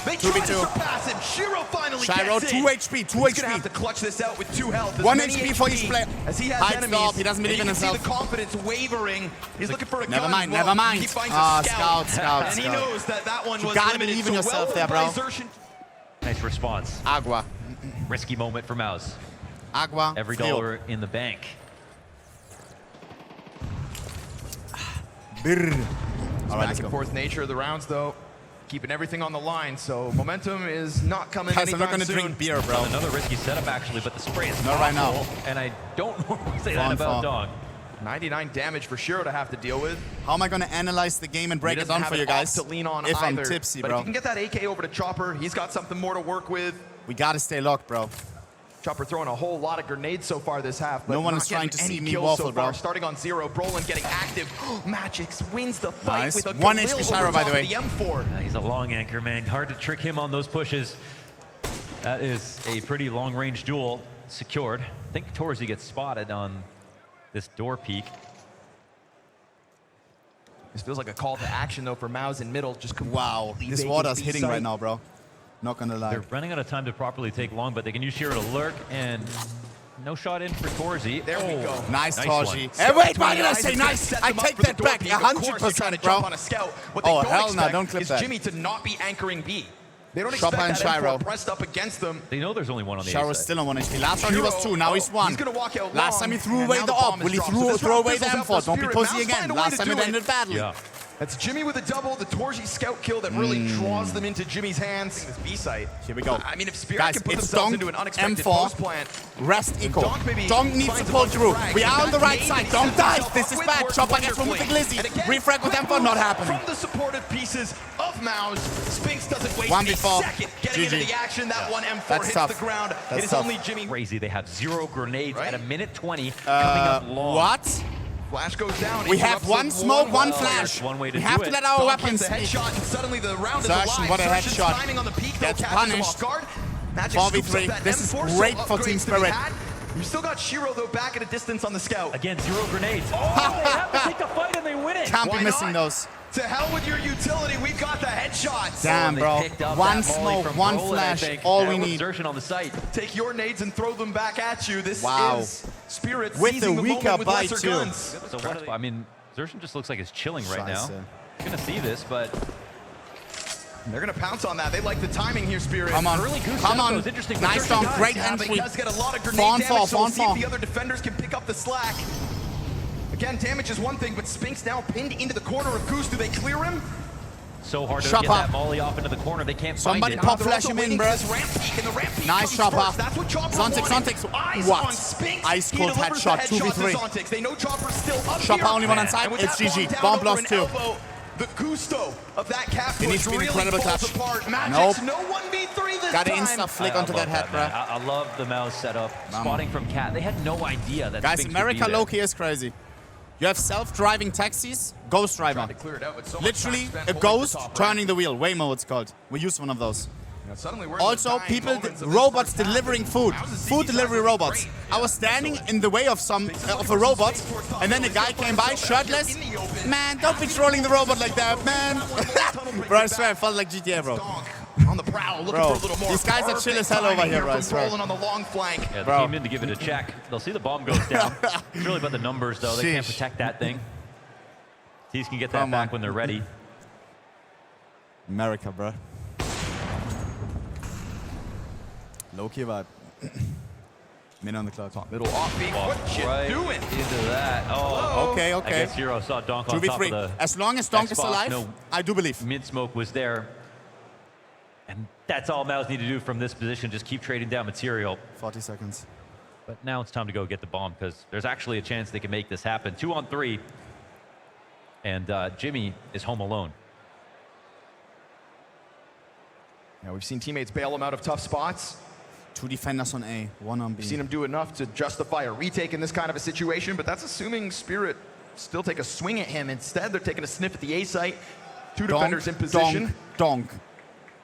They try to 2v2. surpass him. Shiro finally Shiro, gets 2 in. HP, 2 He's gonna have HP. to clutch this out with 2 health. As 1 many HP for each player. As he has Hide enemies. stop, he doesn't believe and in you can himself. see the confidence wavering. He's looking for a Never gun. mind, Well, never mind. He finds Ah, a scout. scout. And he Scout. knows that one You was gotta limited. believe in So yourself well there, done bro. by Xertian. Nice response. Agua. Risky moment for MOUZ. Agua. Every frio. dollar in the bank. Brrr. All right, Back let's and go. forth nature of the rounds, though. keeping everything on the line, so momentum is not coming Guys, I'm not anytime gonna soon. drink beer, bro. Another risky setup, actually, but the spray is Not right now. awful, and I don't normally say Fall that about and fall. Dog. 99 damage for Shiro to have to deal with. How am I gonna analyze the game and break He it doesn't down have for you an op guys? to lean on If I'm either. tipsy, But bro. if you can get that AK over to Chopper, he's got something more to work with. We gotta stay locked, bro. Chopper throwing a whole lot of grenades so far this half. But No one not is trying getting to see any me kills waffle, so far. bro. Starting on 0, Brolin getting active. Magix wins the fight Nice. with a 1 Galil HP over Shiro, by the top way. of the M4. He's a long anchor, man. Hard to trick him on those pushes. That is a pretty long-range duel secured. I think Torzy gets spotted on this door peak. This feels like a call to action though for MOUZ in middle. Just Wow. completely This vacant water's B hitting site. right now, bro. Not gonna lie. They're running out of time to properly take long, but they can use Shiro to lurk, and no shot in for Torzy. There we go. Nice, Nice Torzy. one. Hey, wait, why did I Eyes say is gonna nice? set I them up take for the that door back peek. Of course, they're trying to 100%, bro. jump on a scout. What they Oh, don't hell no, expect don't clip is that. Jimmy to not be anchoring B. They don't Chopper expect and that Shiro. M4 pressed up against them. They know there's only one on the A Shiro's side. still on 1 HP. Last round he was 2, now he's 1. He's gonna walk out Last long, time he threw and away now the bomb op. is Will he dropped. So this throw round away the fizzles out for M4? Don't be Spirit. pussy MOUZ again. find a way Last to time do it ended badly. Yeah. That's Jimmy with a double. The Torzy scout kill that really draws them into Jimmy's hands. This B site. Here we go. I mean, if Spirit Guys, can put it's themselves Donk, into an unexpected M4. post plant, Rest eco. Donk maybe Donk needs to finds a pull bunch of through. frags. We are on the That right nade side. he Donk sets dies. himself This up is with bad. works Chopper gets him with the wonderfully. glizzy. And again, Refrag with M4, not happening. From the supportive pieces of MOUZ, Spinks doesn't waste 1v4. a second getting into GG. the action. That one M4 That's hits tough. the ground. That's It is tough. only Jimmy. Crazy. They have 0 grenades Right? at a minute 20 coming up long. What? Flash goes down. We have interrupts one with smoke, one wall. flash. That's one way to We do have it. to let our Donk weapons hits a speak. headshot, and suddenly the round is Zertion, alive. what a Zertion's headshot. timing on the peak, though, Gets catches him punished. off guard. Magic 4v3. scoops up that This is M4, so great for upgrades Team to be Spirit. had. You've still got Shiro, though, back at a distance on the scout. Again, 0 grenades. Oh, they have to take the fight and they win it. Can't Why be missing not? those. To hell with your utility. We've got the headshots. Damn, They bro. picked up One that volley smoke, from one Brolin, I flash. think. All There we was need. Zertion on the site. Take your nades and throw them back at you. This Wow. is Spirit With seizing the the weaker moment with bite, lesser too. guns. So what? I mean, Zertion just looks like it's chilling right now. Scheiße. Gonna see this, but They're going to pounce on that. They like the timing here, Spirit. Come on. early goose Come setup on. was interesting. Nice Zertion Donk. does. Great Yeah, but entry. he does get a lot of grenade Fawn damage, fall, so we'll fawn see if fall. the other defenders can pick up the slack. Again, damage is one thing, but Spinks now pinned into the corner of Goose. Do they clear him? so hard to Shop get up. that volley off into the corner. They can't Somebody find it. pop They're flash also him in, waiting bro. for this ramp peak, and the ramp peak Nice comes Chopper. first. That's what Chopper Zontix, wanted. Zontix. Eyes What? on Spinks. Ice He cold delivers headshot, the headshot 2v3. to Zontix. They know Chopper's still up Chopper here. only one on And side. with It's that GG. down Bomb over lost an too. elbow, the gusto of that cap It needs push to be an really incredible falls clutch. apart. Magix, Nope. no 1v3 this Got an time. insta flick onto love that head, bro. man. I love the MOUZ setup. Spotting from Cat. They had no idea that Guys, Spinks America would be there. low-key is crazy. You have self-driving taxis, Ghost Driver. Trying to clear it out with so much Literally time spent a holding ghost the top turning the wheel. Waymo it's called. We use one of those. Now, suddenly we're in the Also, dying people, moments of this robots first half. delivering food. MOUZ is Food CDs delivery are robots. great. I was standing in the way of a robot, and then a guy came by shirtless. Man, don't be trolling the robot like that, man. Bro, I swear, I felt like GTA, bro. Donk on the prowl, looking Bro, for a little more. these guys are chill as hell Perfect over here, timing bro, I from swear. Brolin on the long flank. Yeah, they Bro. came in to give it a check. They'll see the bomb goes down. It's really about the numbers, though. They can't Sheesh. protect that thing. Tees can get that Come back on. when they're ready. America, bro. Low-key vibe. Min on the cloud. Middle off beat. Walk What you right doing? into that. Oh, Okay, I okay. guess Hero saw Donk on top of 2v3. the As long as Donk is Xbox. alive, No I do believe. mid-smoke was there. And that's all MOUZ need to do from this position. Just keep trading down material. 40 seconds. But now it's time to go get the bomb because there's actually a chance they can make this happen. 2 on 3. And Jimmy is home alone. Yeah, we've seen teammates bail him out of tough spots. 2 defenders on A, 1 on B. We've seen him do enough to justify a retake in this kind of a situation, but that's assuming Spirit still take a swing at him. Instead, they're taking a sniff at the A site. Two defenders in position. Donk.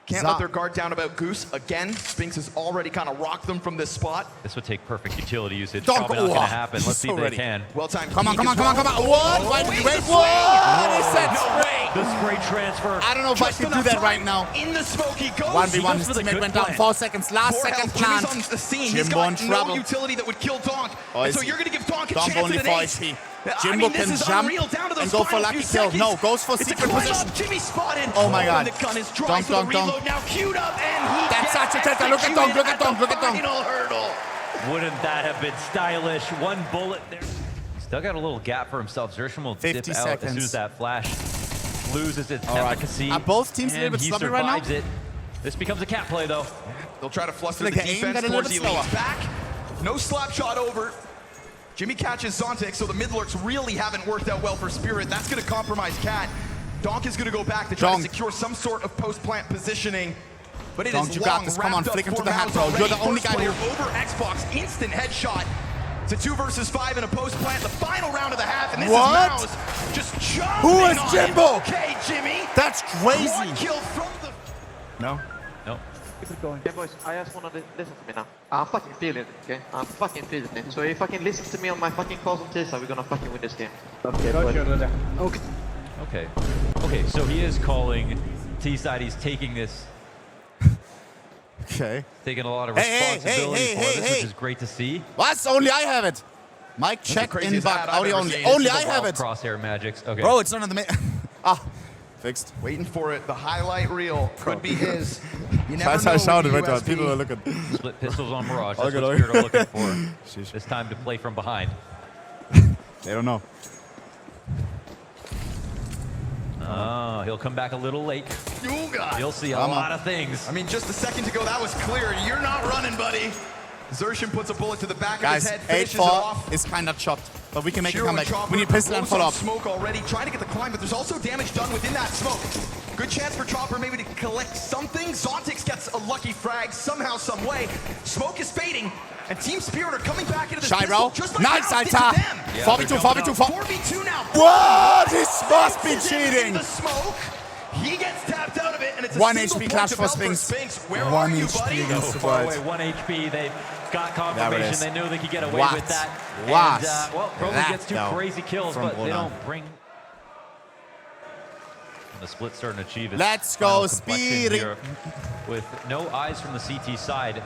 Can't let their guard down about Goose. Again, Spinks has already kind of rocked them from this spot. This would take perfect utility usage. Donk, Probably not going oh, to happen. Let's see so if they ready. can. Well-timed Come on, peek come on, as come on, well. come on. What? Why did you wait? What? What is that? No way. The spray transfer. I don't know if I Just can do enough that time. right now. In the smoke he goes. 1v1, He goes his for the teammate good went down. plan. 4 seconds. Last 4 second health. plant. Jimmy's on the scene. He's Jimbo got in no trouble. utility that would kill Donk. Oh, And so is- you're going to give Donk a Donk chance only at an 4 ace. HP. I Jimbo mean, this can is jump unreal. Down to those and go for final lucky few kill. seconds. No, goes for It's a secret climb position. up. Jimmy spotted. Oh my God. And the gun is dry, Donk, so the donk, donk. reload now queued up, and he That's gets such a test. Look at Donk, look at Donk, look at Donk. Final hurdle. Wouldn't that have been stylish? One bullet there. Still got a little gap for himself. Zershim will 50 dip out as soon seconds. as that flash loses its All right. efficacy. Are both teams a little and bit he sloppy right now? survives it. This becomes a cat play, though. They'll try to fluster Like the the aim defense got a little towards bit he leans slower. back. No slap shot over. Jimmy catches Zontic, so the mid lurks really haven't worked out well for Spirit. That's going to compromise Cat. Donk is going to go back to try Donk. to secure some sort of post-plant positioning. But it Donk, is you got long this. Come on, wrapped up flick him to for the hat, MOUZ bro. You're already. the only First guy here. player over Xbox, instant headshot. It's a 2 versus 5 in a post-plant, the final round of the half, and this What? is MOUZ just jumping Who is on Jimbo? it. Okay, Jimmy. That's crazy. One kill from the... No. No. Yeah, boys, I just wanna listen to me now. I'm fucking feeling it, okay? I'm fucking feeling it. So if you fucking listen to me on my fucking calls on Tisa, we're gonna fucking win this game. Okay. Okay, so he is calling T-side. He's taking this, Okay. taking a lot of Hey, responsibility hey, for hey, this, hey. which is great to see. What? Only I have it. Mic check in craziest back. ad I've Audio ever only. seen. Only This I is the have wild it. Crosshair magics. Okay. Bro, it's not on the main. Fixed. Waiting for it. The highlight reel could be his. You never That's know how I shouted with right the there. USP. People are looking. Split pistols on Mirage. That's Okay, what okay. Spirit are looking for. Sheesh. This time to play from behind. They don't know. Oh, he'll come back a little late. Yuga. You'll see a Come on. lot of things. I mean, just a second ago, that was clear. You're not running, buddy. Zershin puts a bullet to the back Guys, of his head, finishes it 8-4 off. is kind of chopped, but we can make a Shiro and comeback. Chopper We need pistol and close on follow-up. smoke already, trying to get the climb, but there's also damage done within that smoke. Good chance for Chopper maybe to collect something. Zontix gets a lucky frag somehow, some way. Smoke is fading, and Team Spirit are coming back into this Shy, pistol, bro. just like Nice, MOUZ did to Aita. them. Yeah, 4v2, they're 4v2, 4v2 now. What? This must be Slices it into cheating. The smoke. He gets tapped out of it, and it's a 1 single HP point clash to for Bell Sphinx. Where 1 are you, HP buddy? against So the far Vods. away, 1 HP. They got There it confirmation. is. They knew they could get away What? with that. What? And, well, Broly That, gets 2 though, crazy kills, from but they Ola. don't bring. And the split starting to achieve its Let's go, final complexion Speedy. here with no eyes from the CT side.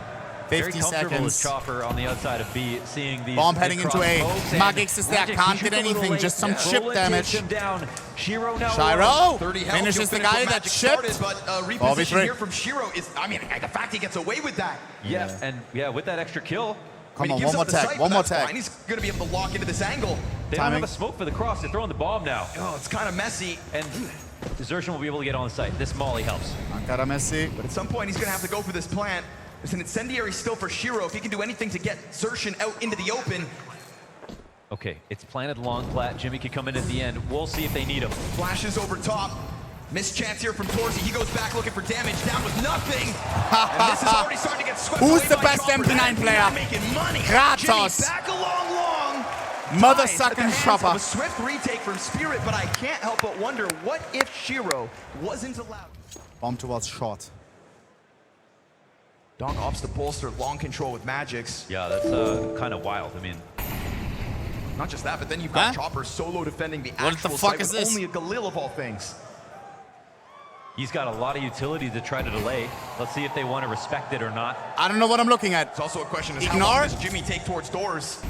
50 Very comfortable with seconds. Chopper on the outside of B, seeing these. Bomb big heading into cross A. smokes, and Magix is there, Magix, can't he get shoots a little anything, late. just some chip Roland damage. takes him down. Shiro now. Shiro 30 health, finishes he'll the finish guy where that Magic shipped. started, but reposition 4v3. here from Shiro is, I mean, the fact he gets away with that. Yeah, and yeah, with that extra kill, I mean, Come on, he gives one more up the tag, sight, one but more that's tag. fine. He's going to be able to lock into this angle. they don't Timing. have a smoke for the cross. They're throwing the bomb now. Oh, it's kind of messy. And Zershin will be able to get on the site. This molly helps. Ankara Messi. But at some point, he's going to have to go for this plant. There's an incendiary still for Shiro. If he can do anything to get Zershin out into the open. Okay, it's planted long plat. Jimmy could come in at the end. We'll see if they need him. Flashes over top. Missed chance here from Torsi. He goes back looking for damage. Down with nothing. And this is already starting to get swept Who's away the by best Chopper. MP9 That is player? not making money. Kratos. Jimmy back along long. Mother Ties at the sucking hands Chopper. of a swift retake from Spirit, but I can't help but wonder, what if Shiro wasn't allowed? Bomb towards short. Donk opts to bolster long control with Magics. Yeah, that's kind of wild. I mean, Not just that, but then you've got Huh? Chopper solo defending the What actual the fuck site is with this? only a Galil of all things. he's got a lot of utility to try to delay. Let's see if they want to respect it or not. I don't know what I'm looking at. It's also a question is how Ignore? long does Jimmy take towards doors?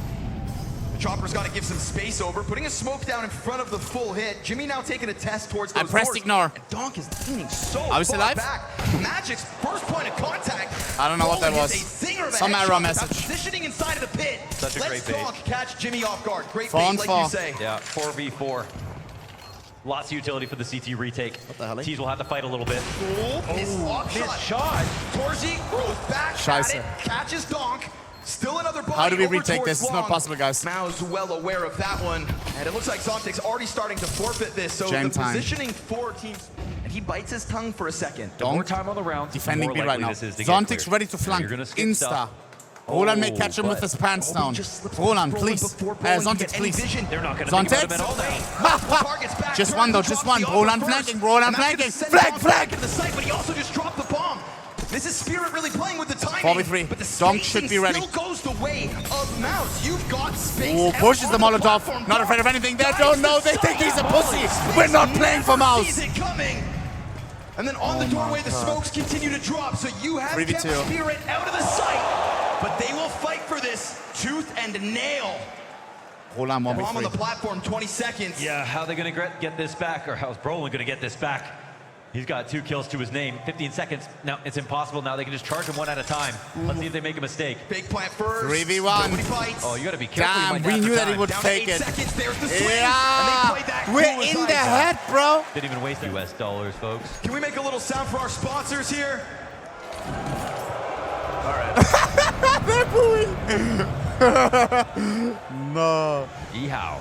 The Chopper's got to give some space over, putting a smoke down in front of the full hit. Jimmy now taking a test towards those pressed doors. ignore. And Donk is leaning so Are we still far live? back. Magic's first point of contact. I don't know what that Roland was. hits a zinger of a Some headshot error without message. Positioning inside of the pit. Such a Let's great bait. Donk catch Jimmy off guard. Great 4 bait, on like 4. you say. Yeah, 4v4. Lots of utility for the CT retake. What the hell? Tees will have to fight a little bit. His lock His shot. shot. Torsi goes back at Scheiße. it, catches Donk. Still another body. How do we over retake towards this? It's not long. possible, guys. MOUZ well aware of that one. And it looks like Zontic's already starting to forfeit this. So Jam the time. positioning for teams. And he bites his tongue for a second. The more Donk time on the round, the defending more B likely right now. this is to get Zontix cleared. ready to Now flank. you're gonna skip Insta. stuff. Roland may catch him with but- his pants down. Just slips Roland, Brolin please. before Brolin can Zontix, get any please. vision. They're not going to think about him Zontix. at all now. Targets back, Just turns, one though, drops just one. the Roland offer flanking, first. Roland And that's flanking. gonna send Flank, Donk flank. back into the site, but he also just dropped the bomb. This is Spirit really playing with the timing. 4v3. But the Donk spacing should be ready. still goes the way of MOUZ. You've got space. Oh, out pushes the on Molotov. platform. Not afraid of anything. They Dives don't know. the They think site. he's a pussy. Space We're not playing for never MOUZ. sees it coming. And then on the doorway, the smokes continue to drop. So you have 3v2. kept Spirit out of the sight. But they will fight for this tooth and nail. Roland Bomb on the 1v3. platform, 20 seconds. Yeah, how are they going to get this back? Or how's Brolin going to get this back? He's got 2 kills to his name. 15 seconds. Now, it's impossible now. They can just charge him one at a time. Let's see if they make a mistake. Big plant first. 3v1. Nobody bites. Oh, you got to be careful. You Damn, might we die knew for that he time. would Down to fake 8 it. seconds. There's the swing. Yeah, And they played that We're in the head, bro. Didn't even waste US dollars, folks. Can we make a little sound for our sponsors here? All right. They're booing. No. Yeehaw.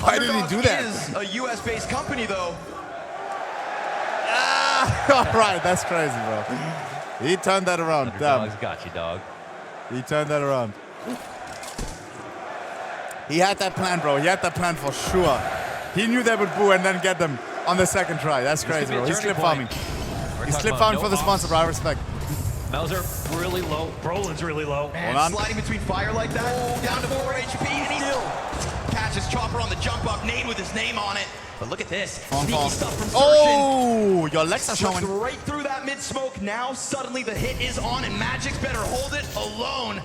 Why did he do that? Is a US-based company, though. All right, that's crazy, bro. He turned that around. Damn. Underdogs got you, dog. He turned that around. He had that plan, bro. He had that plan for sure. He knew they would boo and then get them on the second try. That's crazy, bro. He's slip farming. He's slip farming for the sponsor, bro. I respect. MOUZ are really low. Brolin's really low. Man, sliding between fire like that, down to 4 HP, and he still catches Chopper on the jump up, nade with his name on it. But look at this, sneaky stuff from Sershin. Oh, your legs are showing. Right through that mid-smoke. Now suddenly the hit is on, and Magic's better hold it alone.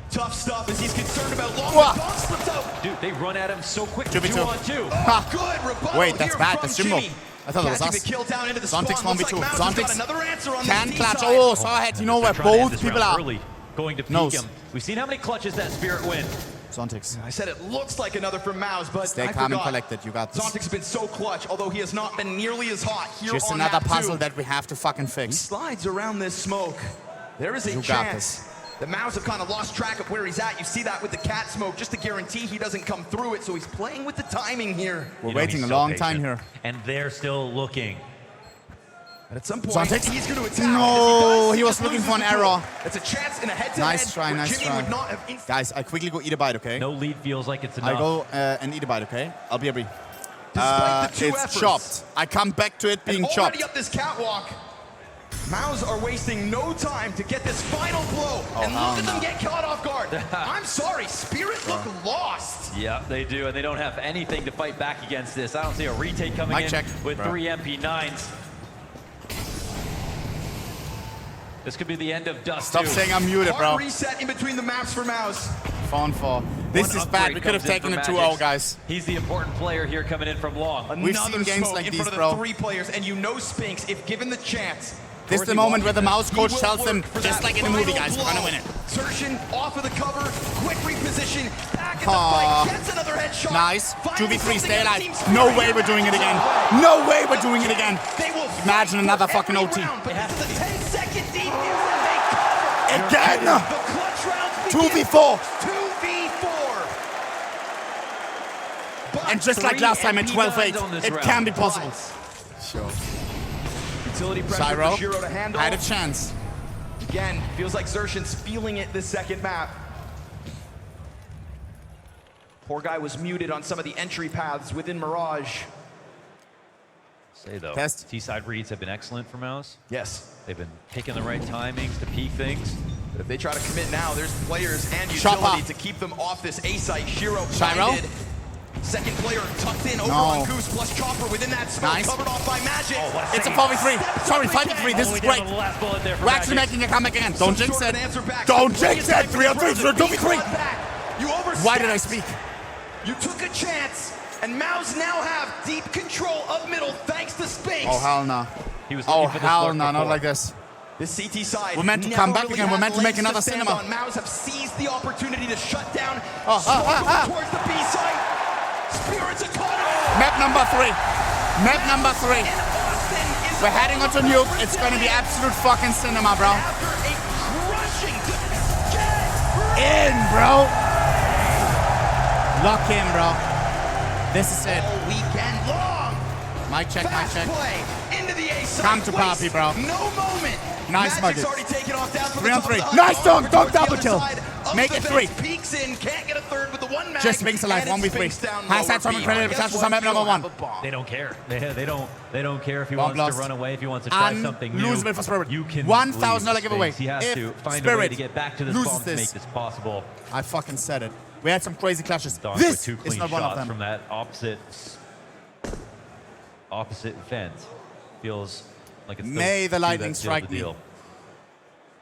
Tough stuff as he's concerned about long. Bomb slips out. Dude, they run at him so quick. 2v2. 2-on-2. Oh, good rebuttal. Wait, that's here bad. from That's Jimbo. Jimmy. I thought it was Catching us. the kill down into the Zontix spawn. 1v2. Looks like Zontix got another answer on can this clutch. D-side. Oh, so I had, you know where Trying to end both this people round are. early, going to peek Nose. him. We've seen how many clutches that Spirit win. Zontix. I said it looks like another from MOUZ, but Stay I calm and forgot. collected. You got this. Zontix has been so clutch, although he has not been nearly as hot here Just on another map puzzle 2. that we have to fucking He fix. slides around this smoke. There is a You got chance. this. The MOUZ have kind of lost track of where he's at. You see that with the cat smoke, just to guarantee he doesn't come through it, so he's playing with the timing here. We're waiting a long time here. And they're still looking. And at some point, Zontix? he's going to attack. No, If he was just looking loses for an control. error. It's a chance in a head-to-head. Nice try, where nice Jimmy try. would not have Guys, I quickly go eat a bite, okay? No lead feels like it's enough. I go and eat a bite, okay? I'll be a brief. Despite the two It's efforts. chopped. I come back to it being And chopped. already up this catwalk. MOUZ are wasting no time to get this final blow. And look at them get caught off guard. I'm sorry, Spirit look lost. Yeah, they do, and they don't have anything to fight back against this. I don't see a retake coming Mic in check, with bro. 3 MP9s. This could be the end of Dust Stop 2. saying I'm muted, bro. Hard reset in between the maps for MOUZ. Phone 4. This One is bad. upgrade We could have comes in taken for it 2-0, Magic. guys. He's the important player here coming in from long. We've Another seen games smoke like in these, front of bro. the 3 players, and you know Spinks, if given the chance. This is the moment where the MOUZ coach tells them, just like in the movie, guys, we're gonna win it. Sershin off of the cover, quick reposition, back at the Aw. fight, gets another headshot. Nice. Finally 2v3, something stay that alive. seems No very way we're doing it again. difficult. No way we're doing it again. They will Imagine fight another for fucking every OT. round, but this is a 10-second defuse, and they cover. Again! The clutch rounds begin. 2v4. 2v4. But And just like 3 last time at MP9s 12-8, on this it round. can be possible. Sure. utility pressure Shiro for Shiro to handle. had a chance. Again, feels like Zershin's feeling it this second map. Poor guy was muted on some of the entry paths within Mirage. Say though, Test. T-side reads have been excellent for MOUZ. Yes. They've been picking the right timings to peak things. But if they try to commit now, there's players and Chopper. utility to keep them off this A site. Shiro Shiro? blinded. Second player tucked in over No. on Goose plus Chopper within that smoke, Nice. covered off by Magic. It's a 4v3. Sorry, 5v3. This All the is way down great. to the last bullet there for We're actually Magic. making a comeback again. Some Don't jinx sort of it. an answer back. Don't So jinx bring it. it 3 on 3. back. 2v3. You overstepped. Why did I speak? You took a chance, and MOUZ now have deep control of middle thanks to Spinks. Oh, hell no. He was Oh, looking for this hell lurk no. Not before. like this. The CT side. We're meant to never come back really again. We're had meant to make legs another stand cinema. on. MOUZ have seized the opportunity to shut down. Oh, Smoke going towards the B site. Spirits economy. Map number 3. Map number 3. And Austin is We're heading onto Nuke. It's gonna be absolute fucking cinema, bro. after a crushing get In, bro. Lock in, bro. This is it. all weekend long. Mic check, mic Fast check. play into the A side. Come to Waste Poppy, bro. No moment. Nice Magic's Muggets. already taken off down from 3 the on top 3. of the Nice hut, dunk, over dunk, towards the double other kill. side of Make the it fence. 3. Peeks in, can't get a third with the one mag. Just Spinks alive, and it's 1v3. Spinks down Has lower had some B. incredible Guess touches what? on map You number don't 1. have a bomb. They don't care. They don't care if he Bomb wants blast. to run away, if he wants to try something new. Unlosable for Spirit. You can $1,000 leave giveaway. space. He has If to find a Spirit way to get back to this loses bomb to make this. this possible. I fucking said it. We had some crazy clashes. Donk with This 2 is clean not one of shots them. from that opposite fence. Feels like it's May the lightning seal strike the me. deal.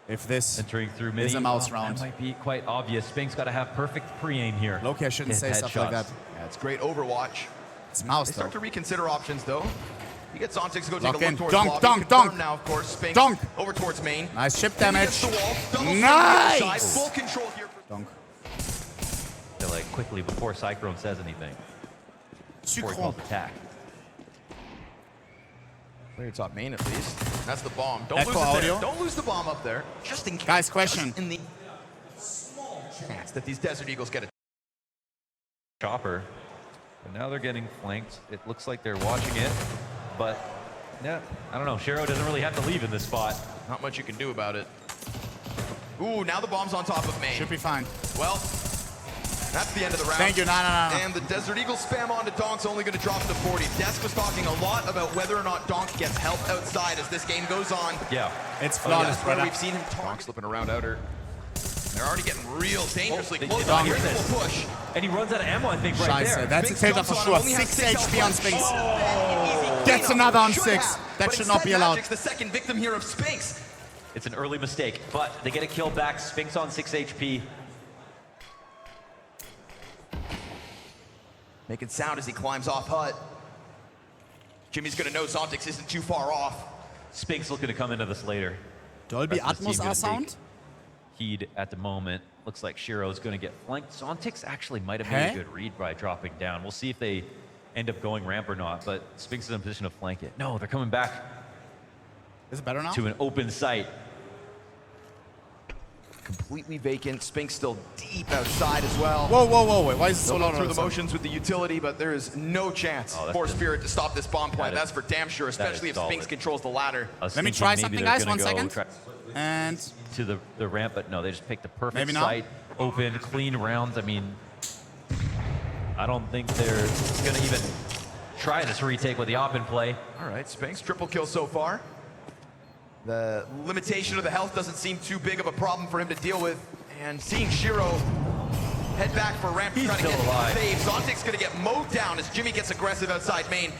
If this Entering through mid. is a MOUZ round. That might be quite obvious. Spinks got to have perfect pre-aim here. Loki, I shouldn't Hit say stuff like headshots. that. Yeah, it's great Overwatch. It's MOUZ They though. start to reconsider options though. You get Zontix to go take Lock a look in. towards Dunk, lobby. dunk, Confirm dunk. now, of course. Spinks Dunk. over towards main. Nice chip He damage. gets the wall. Double swing Nice. the other side. Full control here. Dunk. They're like quickly before Cyclone says anything. before he calls attack. Player top main at least. That's the bomb. Don't Echo lose it audio. there. Don't lose the bomb up there. Just in case. Guys, question. Just in the small chance that these Desert Eagles get a Chopper. But now they're getting flanked. It looks like they're watching it. But, yeah, I don't know. Shiro doesn't really have to leave in this spot. Not much you can do about it. Ooh, now the bomb's on top of main. Should be fine. Well, that's the end of the round. Thank you. No. And the Desert Eagle spam onto Donk's only going to drop to 40. Desk was talking a lot about whether or not Donk gets help outside as this game goes on. Yeah. It's flawless, That's where brother. we've seen him talk, slipping around outer. They're already getting real dangerously they close. did not Here's hear the this. full push. And he runs out of ammo, I think, right Scheiße, there. that's a Spinks takeoff for jumps sure. on, only has 6 HP on Spinks. Easy Gets cleanup. another on Should 6. have, That but should not be instead allowed. Magic's the second victim here of Spinks. It's an early mistake, but they get a kill back. Spinks on 6 HP. Making sound as he climbs off hut. Jimmy's gonna know Zontix isn't too far off. Spinks looking to come into this later. Dolby Rest of the Atmos team gonna sound? take heed at the moment. Looks like Shiro's going to get flanked. Zontix actually might have made Hey? a good read by dropping down. We'll see if they end up going ramp or not, but Spinks is in a position to flank it. No, they're coming back Is it better now? to an open site. Completely vacant. Spinks still deep outside as well. Whoa. Wait, why is it so They'll low? go through the motions with the utility, but there is no chance Oh, that's for just- Spirit to stop this bomb point. that is- That's for damn sure, especially if solid. Spinks controls the ladder. I was Let me thinking try maybe something, they're guys. gonna 1 go second. try And to the ramp, but no, they just picked the perfect Maybe not. site. Open, clean rounds. I mean, I don't think they're going to even try this retake with the op in play. All right, Spinks, triple kill so far. The limitation of the health doesn't seem too big of a problem for him to deal with. And seeing Shiro head back for ramp to He's try to still get alive. save. Zontic's going to get mowed down as Jimmy gets aggressive outside main.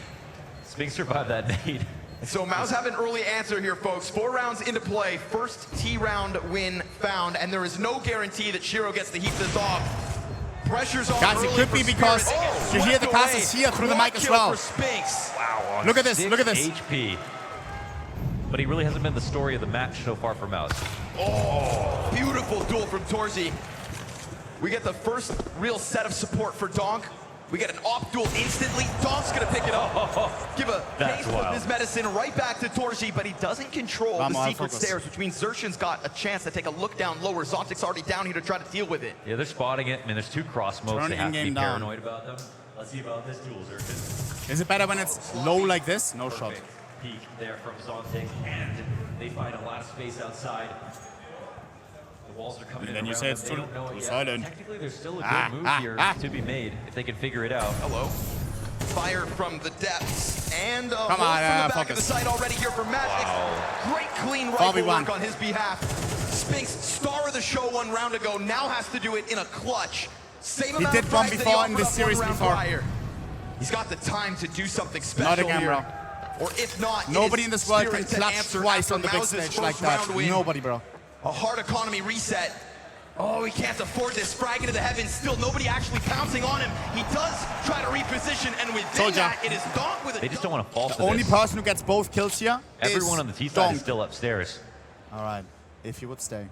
Spinks survived that nade. So MOUZ have an early answer here, folks. 4 rounds into play, first T round win found, and there is no guarantee that Shiro gets to heat this off. Pressure's on. Guys, it early could for be Spirit. because you hear the swept passes away. here through the Quad mic as kill well. for Spinks. Wow, Look at this, look at this. 6 HP. But he really hasn't been the story of the match so far for MOUZ. Oh, beautiful duel from Torzi. We get the first real set of support for Donk. We get an op duel instantly. Donk's gonna pick it up. Give a That's taste of wild. his medicine right back to Torzi, but he doesn't control Vamos, the secret focus. stairs, which means Xerxion's got a chance to take a look down lower. Zontic's already down here to try to deal with it. Yeah, they're spotting it. I mean, there's 2 cross modes. Turn They have to be in-game down. paranoid about them. Let's see about this duel, Xerxion. is it better when it's low like this? No shot. Perfect peek there from Zontix, and they find a lot of space outside. The walls are coming And in then you around say it's them. They too don't know it yet. silent. Technically, there's still a good move here to be made if they can figure it out. Hello. Fire from the depths. And Come hold on, from the back of the focus. site already here for Magic. Wow. Great clean rifle 4v1. work on his behalf. Spinks, star of the show 1 round ago, now has to do it in a clutch. Same amount did of one price that before he in this offered up 1 series round before. prior. He's got the time to do something special Not again, here. bro. Or if not, it Nobody is in this world can Spirit to clutch answer twice after on the big MOUZ's stage like first that. round win. Nobody, bro. A hard economy reset. Oh, he can't afford this. Frag into the heavens. Still nobody actually pouncing on him. He does try to reposition, and within Told ya. that, it is Donk with a They just don't want to fall for Only this. person who gets both kills here Everyone is on the T side Donk. is still upstairs. All right, if you would stay.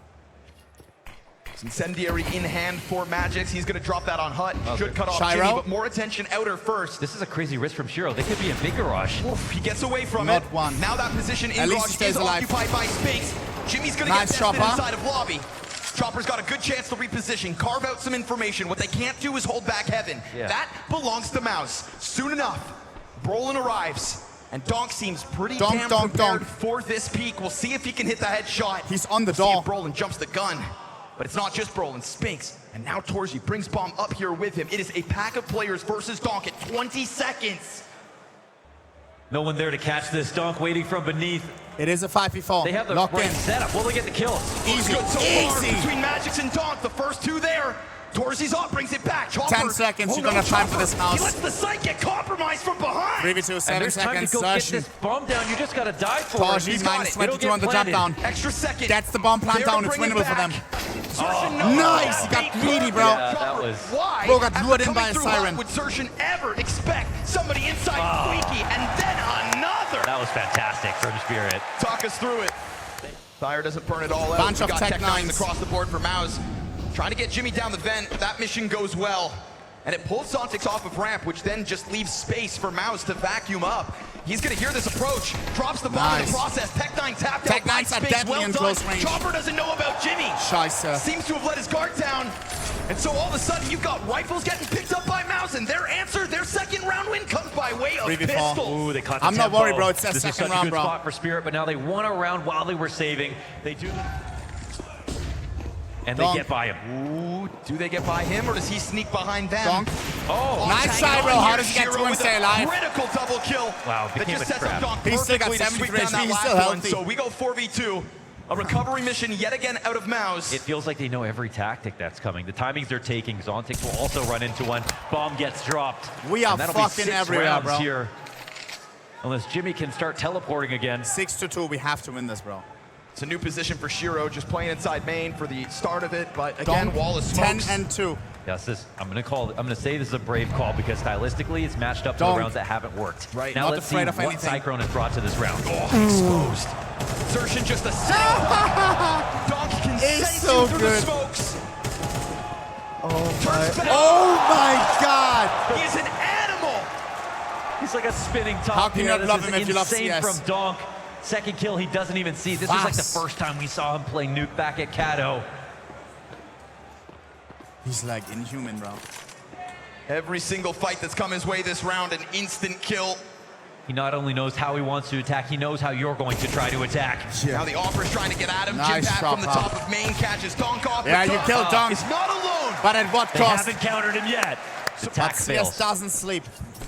Incendiary in hand for Magix. He's going to drop that on Hut. Should cut off Shiro. Jimmy, but more attention outer first. This is a crazy risk from Shiro. They could be in big garage. Oof, he gets away from Not it. one. Now that position in At least garage he stays is alive. occupied by Spinks. Jimmy's going to Nice get tested chopper. inside of lobby. Chopper's got a good chance to reposition, carve out some information. What they can't do is hold back Heaven. Yeah. That belongs to MOUZ. Soon enough, Brolin arrives. And Donk seems pretty Donk, damn Donk, prepared Donk. for this peak. We'll see if he can hit the headshot. He's on the We'll see door. if Brolin jumps the gun. But it's not just Brolin, Spinks. And now Torzi brings bomb up here with him. It is a pack of players versus Donk at 20 seconds. No one there to catch this. Donk waiting from beneath. It is a 5v4. They have the Locked right in. setup. Will they get the kills? Easy, Good so far easy. between Magix and Donk. The first 2 there. Torzi's up, brings it back. Chopper. 10 seconds, you no, don't have time for Chopper. this, MOUZ. He lets the site get compromised from behind. 3v2, And 7 there's time seconds. to go get Xerxion. this bomb down. You just got to die for Torzi it. He's got minus it. 22 on the jump down. Extra second. Gets the bomb plant There to down. It's bring it winnable for back. them. Xerxion, no. Nice, he got Big greedy, bro. Yeah, that Chopper. was- Why? Bro got after lured in coming by a through siren. Hut, would Xerxion ever expect somebody inside Squeaky and then another? That was fantastic from Spirit. Talk us through it. Fire doesn't burn it all out. Bunch We of got Tech Tech Nines Nines. across the board for MOUZ. Trying to get Jimmy down the vent. That mission goes well. and it pulls Zontix off of ramp, which then just leaves space for MOUZ to vacuum up. He's gonna hear this approach, drops the bomb in the process. Tech9 tapped out, Tech9's are deadly in close range. Chopper doesn't know about Jimmy. Scheiße. Seems to have let his guard down. And so all of a sudden, you've got rifles getting picked up by MOUZ, and their answer, their second round win comes by way of pistols. Ooh, they caught the I'm not tempo. worried, bro. It's their This is second such a round, good bro. spot for Spirit, but now they won a round while they were saving. They do. And Donk. they get by him. Ooh, do they get by him, or does he sneak behind them? Donk. Oh, Nice Hanging try, bro. on How here, does he get Shiro to and with stay a alive? Critical double kill. Wow, That became just a sets up trap. Donk He's still got perfectly to sweep 73 down that HP. He's last still one. healthy. So we go 4v2. A recovery mission yet again out of MOUZ. it feels like they know every tactic that's coming. The timings they're taking. Zontix will also run into one. Bomb gets dropped. We are And that'll be fucking 6 everywhere, rounds bro. here. Unless Jimmy can start teleporting again. 6-2. We have to win this, bro. It's a new position for Shiro, just playing inside main for the start of it. But again, Donk, wall of smokes. 10-2. Yes, I'm gonna say this is a brave call because stylistically it's matched up to Donk. the rounds that haven't worked. Right, Now not let's see afraid what of anything. Cyclone has brought to this round. Oh, exposed. Insertion just a second. Donk can It's sense so you through good. the smokes. Oh my God! He is an animal. He's like a spinning top. How can you here. not love This him is if you love insane CS? from Donk. Second kill he doesn't even see. This was like the Fast. first time we saw him play Nuke back at Cato. He's like inhuman, bro. Every single fight that's come his way this round, an instant kill. He not only knows how he wants to attack, he knows how you're going to try to attack. Now the offer's trying to get at him. Nice Jim Pat from the drop, top of main catches Donk off. Yeah, but you killed Donk. is not alone. But at what They cost? haven't countered him yet. The attack CS fails. doesn't sleep.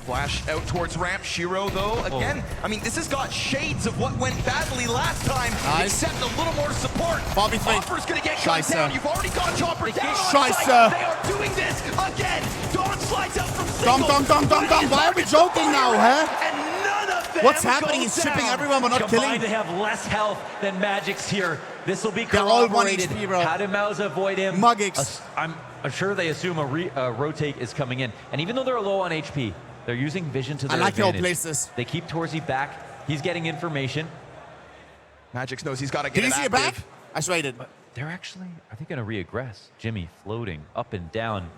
Flash out towards ramp. Shiro, though, again, I mean, this has got shades of what went badly last time, Nice. except a little more support. Bobby three. Offer's gonna get gunned Scheiße. down. You've already got Chopper down. on Scheiße. site. They are doing this again. Dawn slides out from single. Dom. Why are we joking now, huh? And none of them What's happening? He's goes chipping down. everyone, but not Combined, killing. they have less health than Magic's here. This will be They're all 1 corroborated. HP, bro. How did MOUZ avoid him? Muggix. I'm sure they assume a rotate is coming in. And even though they're low on HP, they're using vision to their I like how advantage. place this. They keep Torzy back. He's getting information. Magix knows he's got to get Did he it see it back? I waited. They're actually, are they going to reaggress? Jimmy floating up and down.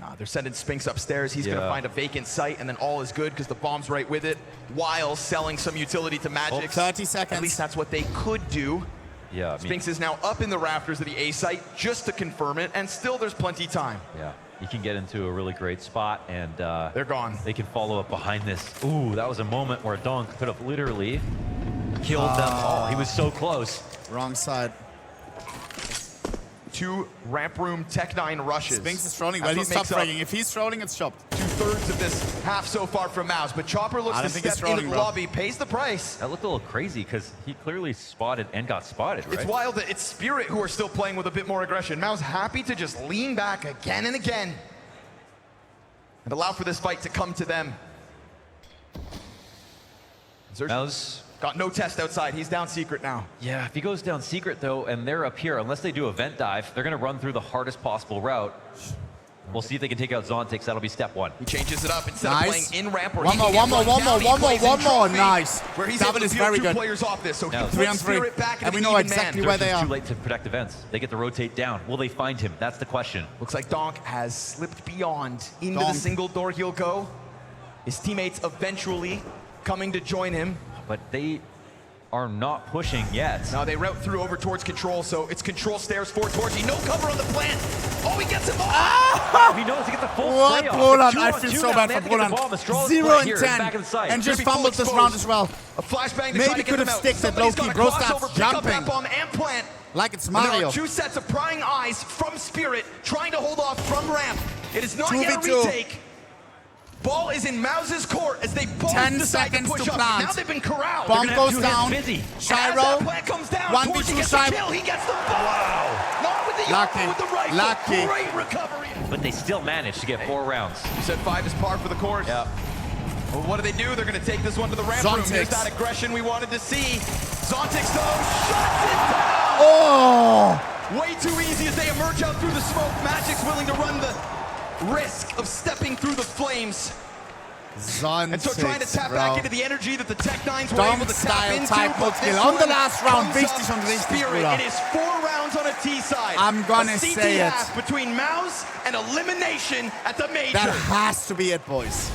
Nah, they're sending Spinks upstairs. He's going to Yeah. find a vacant site, and then all is good because the bomb's right with it, while selling some utility to Magix. 30 seconds. At least that's what they could do. Yeah, I mean, Spinks is now up in the rafters of the A site just to confirm it, and still there's plenty time. yeah. You can get into a really great spot, and They're gone. they can follow up behind this. Ooh, that was a moment where Donk could have literally killed them all. He was so close. Wrong side. 2 ramp room Tech9 rushes. Spinks is trolling. That's Well, what he's top makes up fragging. If he's trolling, it's chopped. 2/3 of this half so far from MOUZ, but Chopper looks I to don't think he's step into trolling, the bro. lobby, pays the price. That looked a little crazy because he clearly spotted and got spotted, right? It's wild that it's Spirit who are still playing with a bit more aggression. MOUZ happy to just lean back again and again and allow for this fight to come to them. MOUZ, Got no test outside. He's down secret now. yeah, if he goes down secret though, and they're up here, unless they do a vent dive, they're gonna run through the hardest possible route. We'll see if they can take out Zontix. That'll be step 1. He changes it up instead Nice. of playing in ramp. Where One he more, can get one more, run one down, more, he one more, plays in one more. trophy, Nice. Where he's David able to is peel very 2 good. players off this, so he Now, puts 3 on 3. Spirit back into And we the know even exactly man. where they It's are. too late to protect the vents. They get to rotate down. Will they find him? That's the question. Looks like Donk has slipped beyond into Donk. the single door he'll go. His teammates eventually coming to join him. But they are not pushing yet. Now they route through over towards control, so it's control stairs for Torchy. No cover on the plant. Oh, he gets him off. He knows to get the full What? play off. Poland, Two I on feel two so now. bad They for have to get the Poland. ball. Astral's 0 right and here, 10. back inside. And just Could be full fumbled this exposed. round as well. A flashbang to Maybe try to get could them have out. sticked it Somebody's low-key. got a Bro crossover, starts pick up jumping. that bomb and plant. Like it's And there Mario. are 2 sets of prying eyes from Spirit trying to hold off from ramp. It is not yet a 2v2. retake. Ball is in MOUZ's court as they both 10 decide seconds to push to up. plant. Now they've been corralled. Bomb They're gonna have goes two hands down. busy. As Shiro. that plant comes down, 1v2 Torchy gets the Shiro. kill. He gets the ball. Not with the Lucky. with the rifle. Lucky. Great recovery. But they still managed to get 4 rounds. You said 5 is par for the course. Yeah. Well, what do? They're going to take this one to the ramp room. Zontix. Here's that aggression we wanted to see. Zontix, though, shuts it down. Oh! Way too easy as they emerge out through the smoke. Magic's willing to run the risk of stepping through the flames. And so trying to tap back into the energy that the Tech-9s were able to tap into. Type-Mode-Skill on the last round. Wichtig und richtig, Bruder. It is 4 rounds on a T-side. I'm gonna say say it. Between MOUZ and elimination at the major. That has to be it, boys.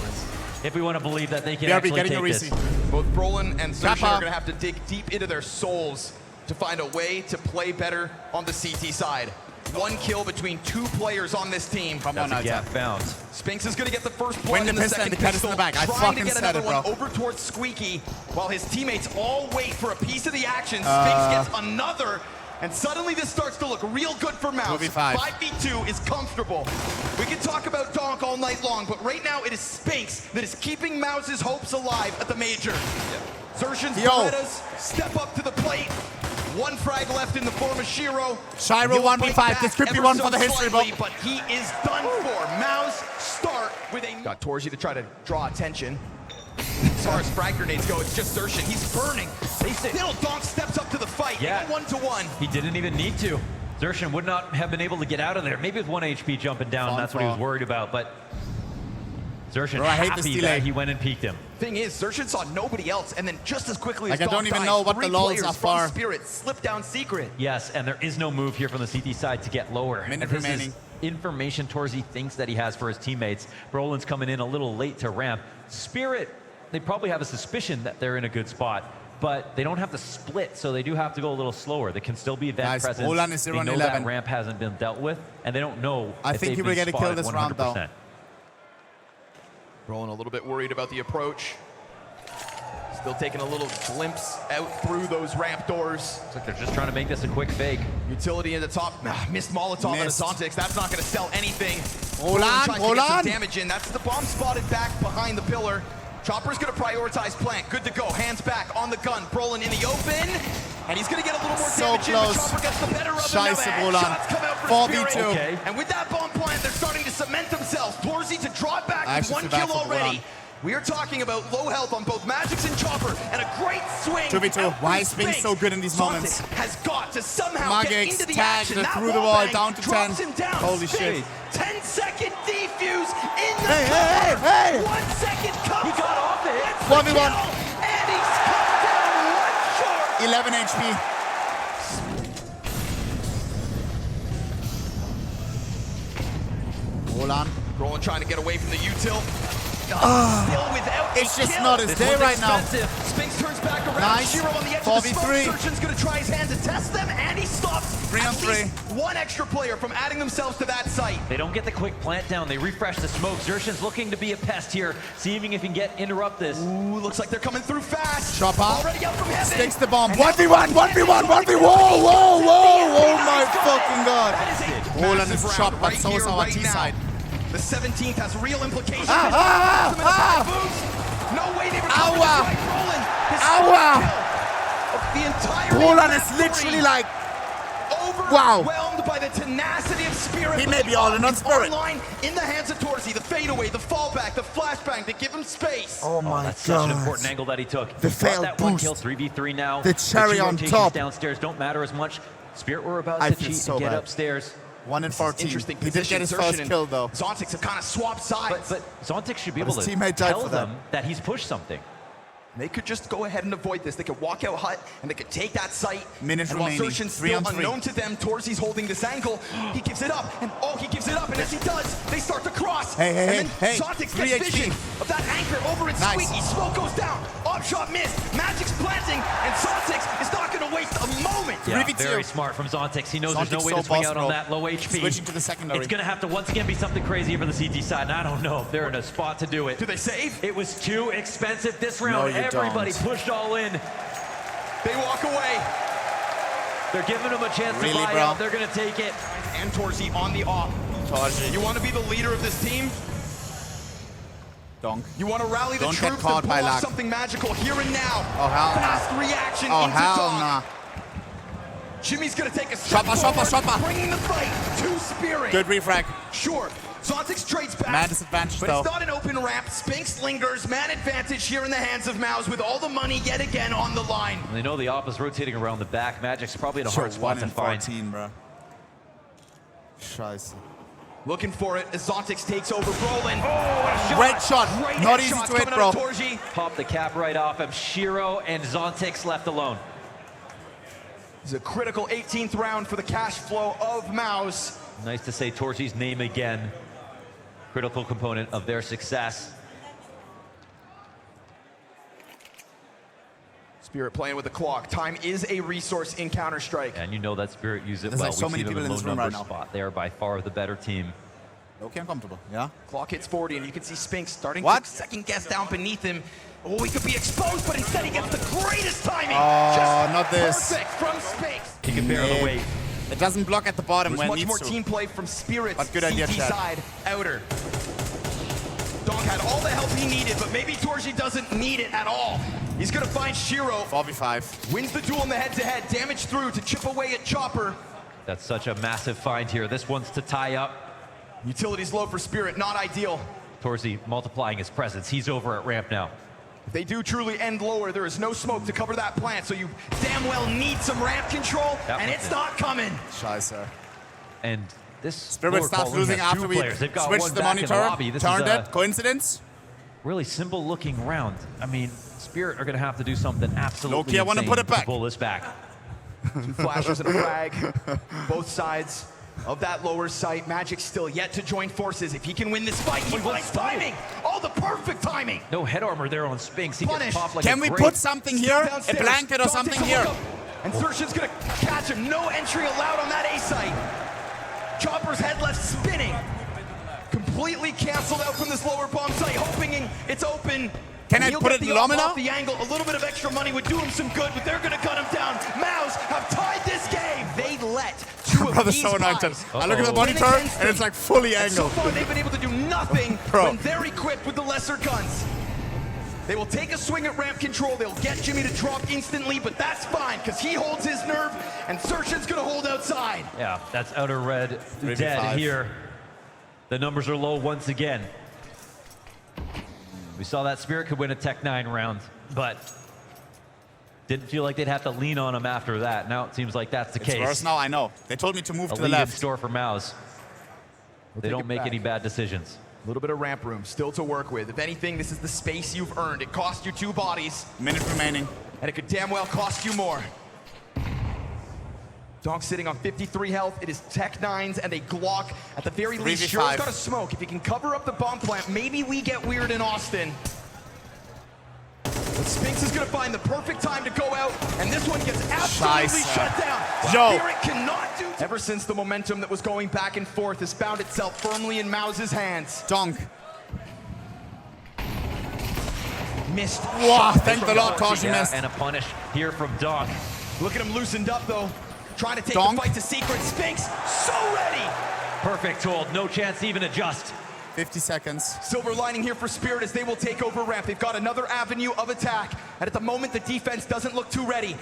If we want to believe that they can actually take this. Both Brolin and Xerxes are going to have to dig deep into their souls to find a way to play better on the CT side. 1 kill between 2 players on this team. That's a gap found. Spinks is going to get the first point in the second pistol, trying to get another one over towards Squeaky, while his teammates all wait for a piece of the action. Spinks gets another, and suddenly this starts to look real good for MOUZ. 5v2 is comfortable. We can talk about Donk all night long, but right now it is Spinks that is keeping MOUZ's hopes alive at the major. Xerxes Berettas step up to the plate. 1 frag left in the form of Shiro. Shiro 1v5. This could be one for the history book. But he is done for. MOUZ start with a... Got Torzi to try to draw attention. As far as frag grenades go, it's just Xerxes. He's burning. Still, Donk steps up to the fight. Yeah. 1-to-1. He didn't even need to. Xerxes would not have been able to get out of there. Maybe with 1 HP jumping down, that's what he was worried about. But Xerxes happy that he went and peeked him. Thing is, Xerxes saw nobody else, and then just as quickly as I don't even know what the lulls are for. Spirit slip down secret. Yes, and there is no move here from the CT side to get lower. Minute and this remaining. is information Torzi thinks that he has for his teammates. Brolin's coming in a little late to ramp. Spirit, they probably have a suspicion that they're in a good spot, but they don't have to split, so they do have to go a little slower. They can still be event presence. Roland is 0 they know 11. that ramp hasn't been dealt with, and they don't know I think he will get a kill this round, though. Brolin a little bit worried about the approach. Still taking a little glimpse out through those ramp doors. It's like they're just trying to make this a quick fake. Utility in the top. Missed Molotov on Zontix. That's not going to sell anything. Roland. Some damage in. That's the bomb spotted back behind the pillar. Chopper's going to prioritize plant. Good to go. Hands back on the gun. Brolin in the open. And he's going to get a little more damage in, but Chopper gets the better of him. Shots come out for 4v2. Spirit. And with that bomb plant, they're starting to cement themselves. Torzi to draw it back with 1 kill already. We are talking about low health on both Magix and Chopper, and a great swing. 2v2. Why is Spinks so good in these moments? Has got to somehow get into the action. Magix through the wall, down to 10. Holy shit. 10-second defuse in the hey. 1 second cover. He got off it. 1v1. And he's cut down 1 short. 11 HP. Roland. Brolin trying to get away from the util. Still without it's just not his day right now. Spinks turns back around. Nice. Shiro on the edge 4v3. of the smoke. Xerxes going to try his hand to test them, and he stops 3 on 3. 1 extra player from adding themselves to that site. They don't get the quick plant down. They refresh the smoke. Xerxes looking to be a pest here, seeing if he can interrupt this. Ooh, looks like they're coming through fast. Chopper. Already up from heaven. Sticks the bomb. 1v1, 1v1, 1v1. Whoa. Oh my fucking god. Roland is chopped, but so is our T side. The 17th has real implications. No way they were The entire Roland is literally like, overwhelmed by the tenacity of Spirit. He may be all in on Spirit. In the hands of Torzi, the fadeaway, the fallback, the flashbang to give him space. Oh my that's god. Such an important angle that he took. The failed that boost. 1 kill, 3v3 now. The cherry on rotations top. Downstairs don't matter as much. Spirit were about to cheat and get upstairs. 1 in 14. Interesting He did get his first kill though. Zontix have kind of swapped sides. But Zontix should be able to tell them that he's pushed something. They could just go ahead and avoid this. They could walk out hut and they could take that site. Minute and remaining. While Xerxes still unknown to them, Torzi's holding this angle. He gives it up, and he gives it up, and as he does, they start to cross. Hey. Zontix gets vision of that anchor over in Squeaky. Smoke goes down. Op shot missed. Magic's planting, and Zontix is not going to waste a moment. Yeah, very smart from Zontix. He knows there's no way to swing out on that low HP. Switching to the secondary. It's going to have to once again be something crazy for the CT side, and I don't know if they're in a spot to do it. Do they save? It was too expensive this round. Everybody pushed all in. They walk away. They're giving him a chance to buy out. They're going to take it. And Torzi on the off. You want to be the leader of this team? Donk. You want to rally the troops and pull off something magical here and now. Oh, hell Fast reaction into Donk. Jimmy's going to take a step forward, bringing the fight to Spirit. Good refrag. Sure. Zontix trades back. Man disadvantage, but it's not an open ramp. Spinks lingers. Man advantage here in the hands of MOUZ with all the money yet again on the line. And they know the op is rotating around the back. Magic's probably in a hard spot to find. 14, bro. Scheiße. Looking for it as Zontix takes over Brolin. Oh, Red shot. Great Not headshots easy to hit, coming bro. out of Torji. Pop the cap right off him. Shiro and Zontix left alone. This is a critical 18th round for the cash flow of MOUZ. Nice to say Torchi's name again. Critical component of their success. Spirit playing with the clock. Time is a resource in Counter-Strike. And you know that Spirit use it There's well. like so We many see them people in this low room number right now. spot. They are by far the better team. Okay, uncomfortable. Yeah. Clock hits 40, and you can see Spinks starting What? to second guess down beneath him. Oh, he could be exposed, but instead he gets the greatest timing. Oh, not this. Perfect from Spinks. He can bear the weight. It doesn't block at the bottom There's when it much needs more to. team play from Spirit's But good idea, CT Chad. side outer. Donk had all the help he needed, but maybe Torji doesn't need it at all. He's gonna find Shiro. 4v5. Wins the duel in the head-to-head. Damage through to chip away at Chopper. That's such a massive find here. This one's to tie up. Utility's low for Spirit, not ideal. Torzi multiplying his presence. He's over at ramp now. If they do truly end lower, there is no smoke to cover that plant, so you damn well need some ramp control, and it's not coming. Scheiße. And this Spirit lower starts call room losing has two after we players. They've got switched one the back in monitor. lobby. This Turned is it. Coincidence? really simple looking round. I mean, Spirit are going to have to do something absolutely Loki, I wanna insane put it back. to pull this back. Two flashers and a frag. Both sides of that lower site. Magic still yet to join forces. If he can win this fight, he finds timing. Oh, the perfect timing. No head armor there on Spinks. He Punish. gets popped like Can a we grape. put something here? A Downstairs. blanket or Don't something take a here? look up. And Sershin's gonna catch him. No entry allowed on that A site. Chopper's head left spinning. Completely canceled out from this lower bomb site, hoping it's open. Can I He'll put get it the Lumina? off the angle. A little bit of extra money would do him some good, but they're gonna cut him down. MOUZ have tied this game. They let two of Brother's these so anointed. guys I look at the Uh-oh. monitor win against and it's them. like fully And so angled. far, they've been able to do nothing Bro. when they're equipped with the lesser guns. They will take a swing at ramp control. They'll get Jimmy to drop instantly, but that's fine, because he holds his nerve, and Sershin's gonna hold outside. Yeah, that's outer red 3v5. dead here. The numbers are low once again. We saw that Spirit could win a Tech 9 round, but didn't feel like they'd have to lean on him after that. Now it seems like that's the It's case. worse now, I know. They told me to move A to the lead in left. store for MOUZ. They take don't it make back. any bad decisions. A little bit of ramp room still to work with. If anything, this is the space you've earned. It cost you 2 bodies, Minute remaining. and it could damn well cost you more. Donk sitting on 53 health. It is Tech 9s and a Glock. At the very least, 3v5. Shiro's got to smoke. If he can cover up the bomb plant, maybe we get weird in Austin. But Spinks is going to find the perfect time to go out, and this one gets absolutely Scheiße. shut down. Yo. Spirit cannot do. Ever since the momentum that was going back and forth has found itself firmly in MOUZ's hands. Donk. Missed. Wow, shot thank from the Lord, Torji. Toshi missed. And a punish here from Donk. Look at him loosened up, though. Trying to take Donk. the fight to secret. Spinks, so ready. Perfect hold. No chance to even adjust. 50 seconds. Silver lining here for Spirit as they will take over ramp. They've got another avenue of attack. And at the moment, the defense doesn't look too ready.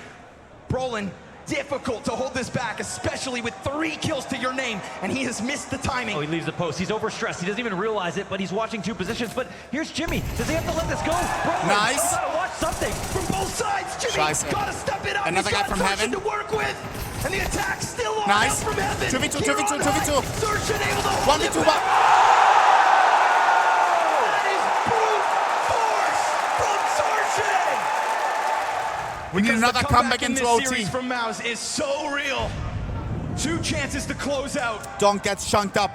Brolin, difficult to hold this back, especially with 3 kills to your name. And he has missed the timing. Oh, he leaves the post. He's overstressed. He doesn't even realize it, but he's watching 2 positions. But here's Jimmy. Does he have to let this go? Brolin, Nice. you gotta watch something. From both sides, Jimmy Scheiße. gotta step it up. Another He's guy got from Sershin heaven. to work with. And the attack's still on Nice. out from heaven. 2v2, Here 2v2, on 2v2. high. Sershin able to hold 1v2, it back. but That is brute force from Sershin. we need Because another the comeback in into this OT. series from MOUZ is so real. 2 chances to close out. Donk gets chunked up.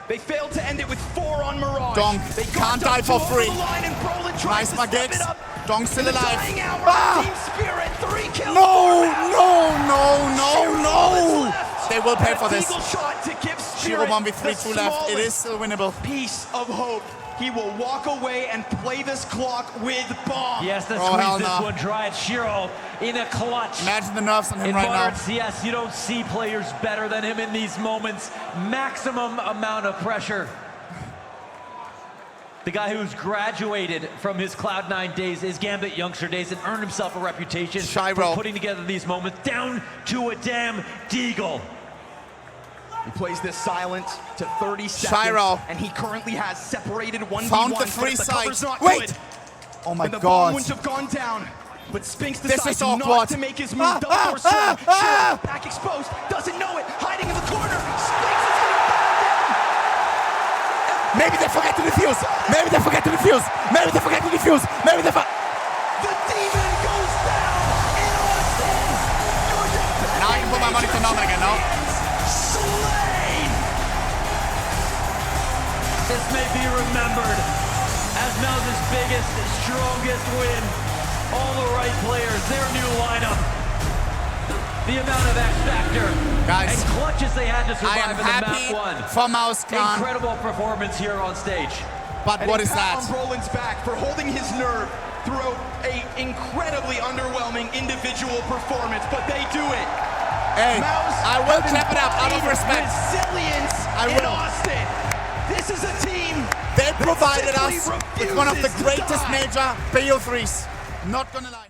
They failed to end it with 4 on Mirage. Donk They can't got die up for 2 free. over the line, and Brolin tries Nice, to my step gigs. it up. Donk's still In the alive. dying hour, Ah! Team Spirit, 3 kills. No, 4 rounds. no. They will pay for this. Eagle shot to give Shiro Spirit 1v3, the 2 left. It is smallest still winnable. piece of hope. He will walk away and play this clock with bomb. He has to Oh, hell squeeze this no. one dry. It's Shiro in a clutch. Imagine the nerves on him In right modern now. CS, you don't see players better than him in these moments. Maximum amount of pressure. The guy who's graduated from his Cloud9 days, his Gambit youngster days, and earned himself a reputation Shiro. for putting together these moments down to a damn deagle. He plays this silent to 30 seconds. Shiro. And he currently has separated 1v1. Found the but free if the side. cover's not Wait. good, Oh my and the bomb god. wouldn't have gone down. But Spinks This decides is awkward. not to make his move. Ah, Double door ah, swing. ah, Shiro back exposed. Doesn't know it. Hiding in the corner. Spinks is going to bow down. Maybe they forget to defuse. Maybe they forget to defuse. Maybe they forget to defuse. Maybe they The demon goes down in Austin. Now I can put my money to Norman again, no? Slain. This may be remembered as MOUZ's biggest, strongest win. All the right players, their new lineup. The amount of X factor Guys, and clutches they had to I survive am in the happy map one. for MOUZ Clan, Incredible performance here on stage. but And what a is pat that? on Brolin's back for holding his nerve throughout a incredibly underwhelming individual performance, but they do it. Hey, MOUZ I will have clap it up out of embodied respect. Resilience I in will. Austin. This is a team They that provided simply us with one of the refuses to greatest die. major BO3s. Not gonna lie.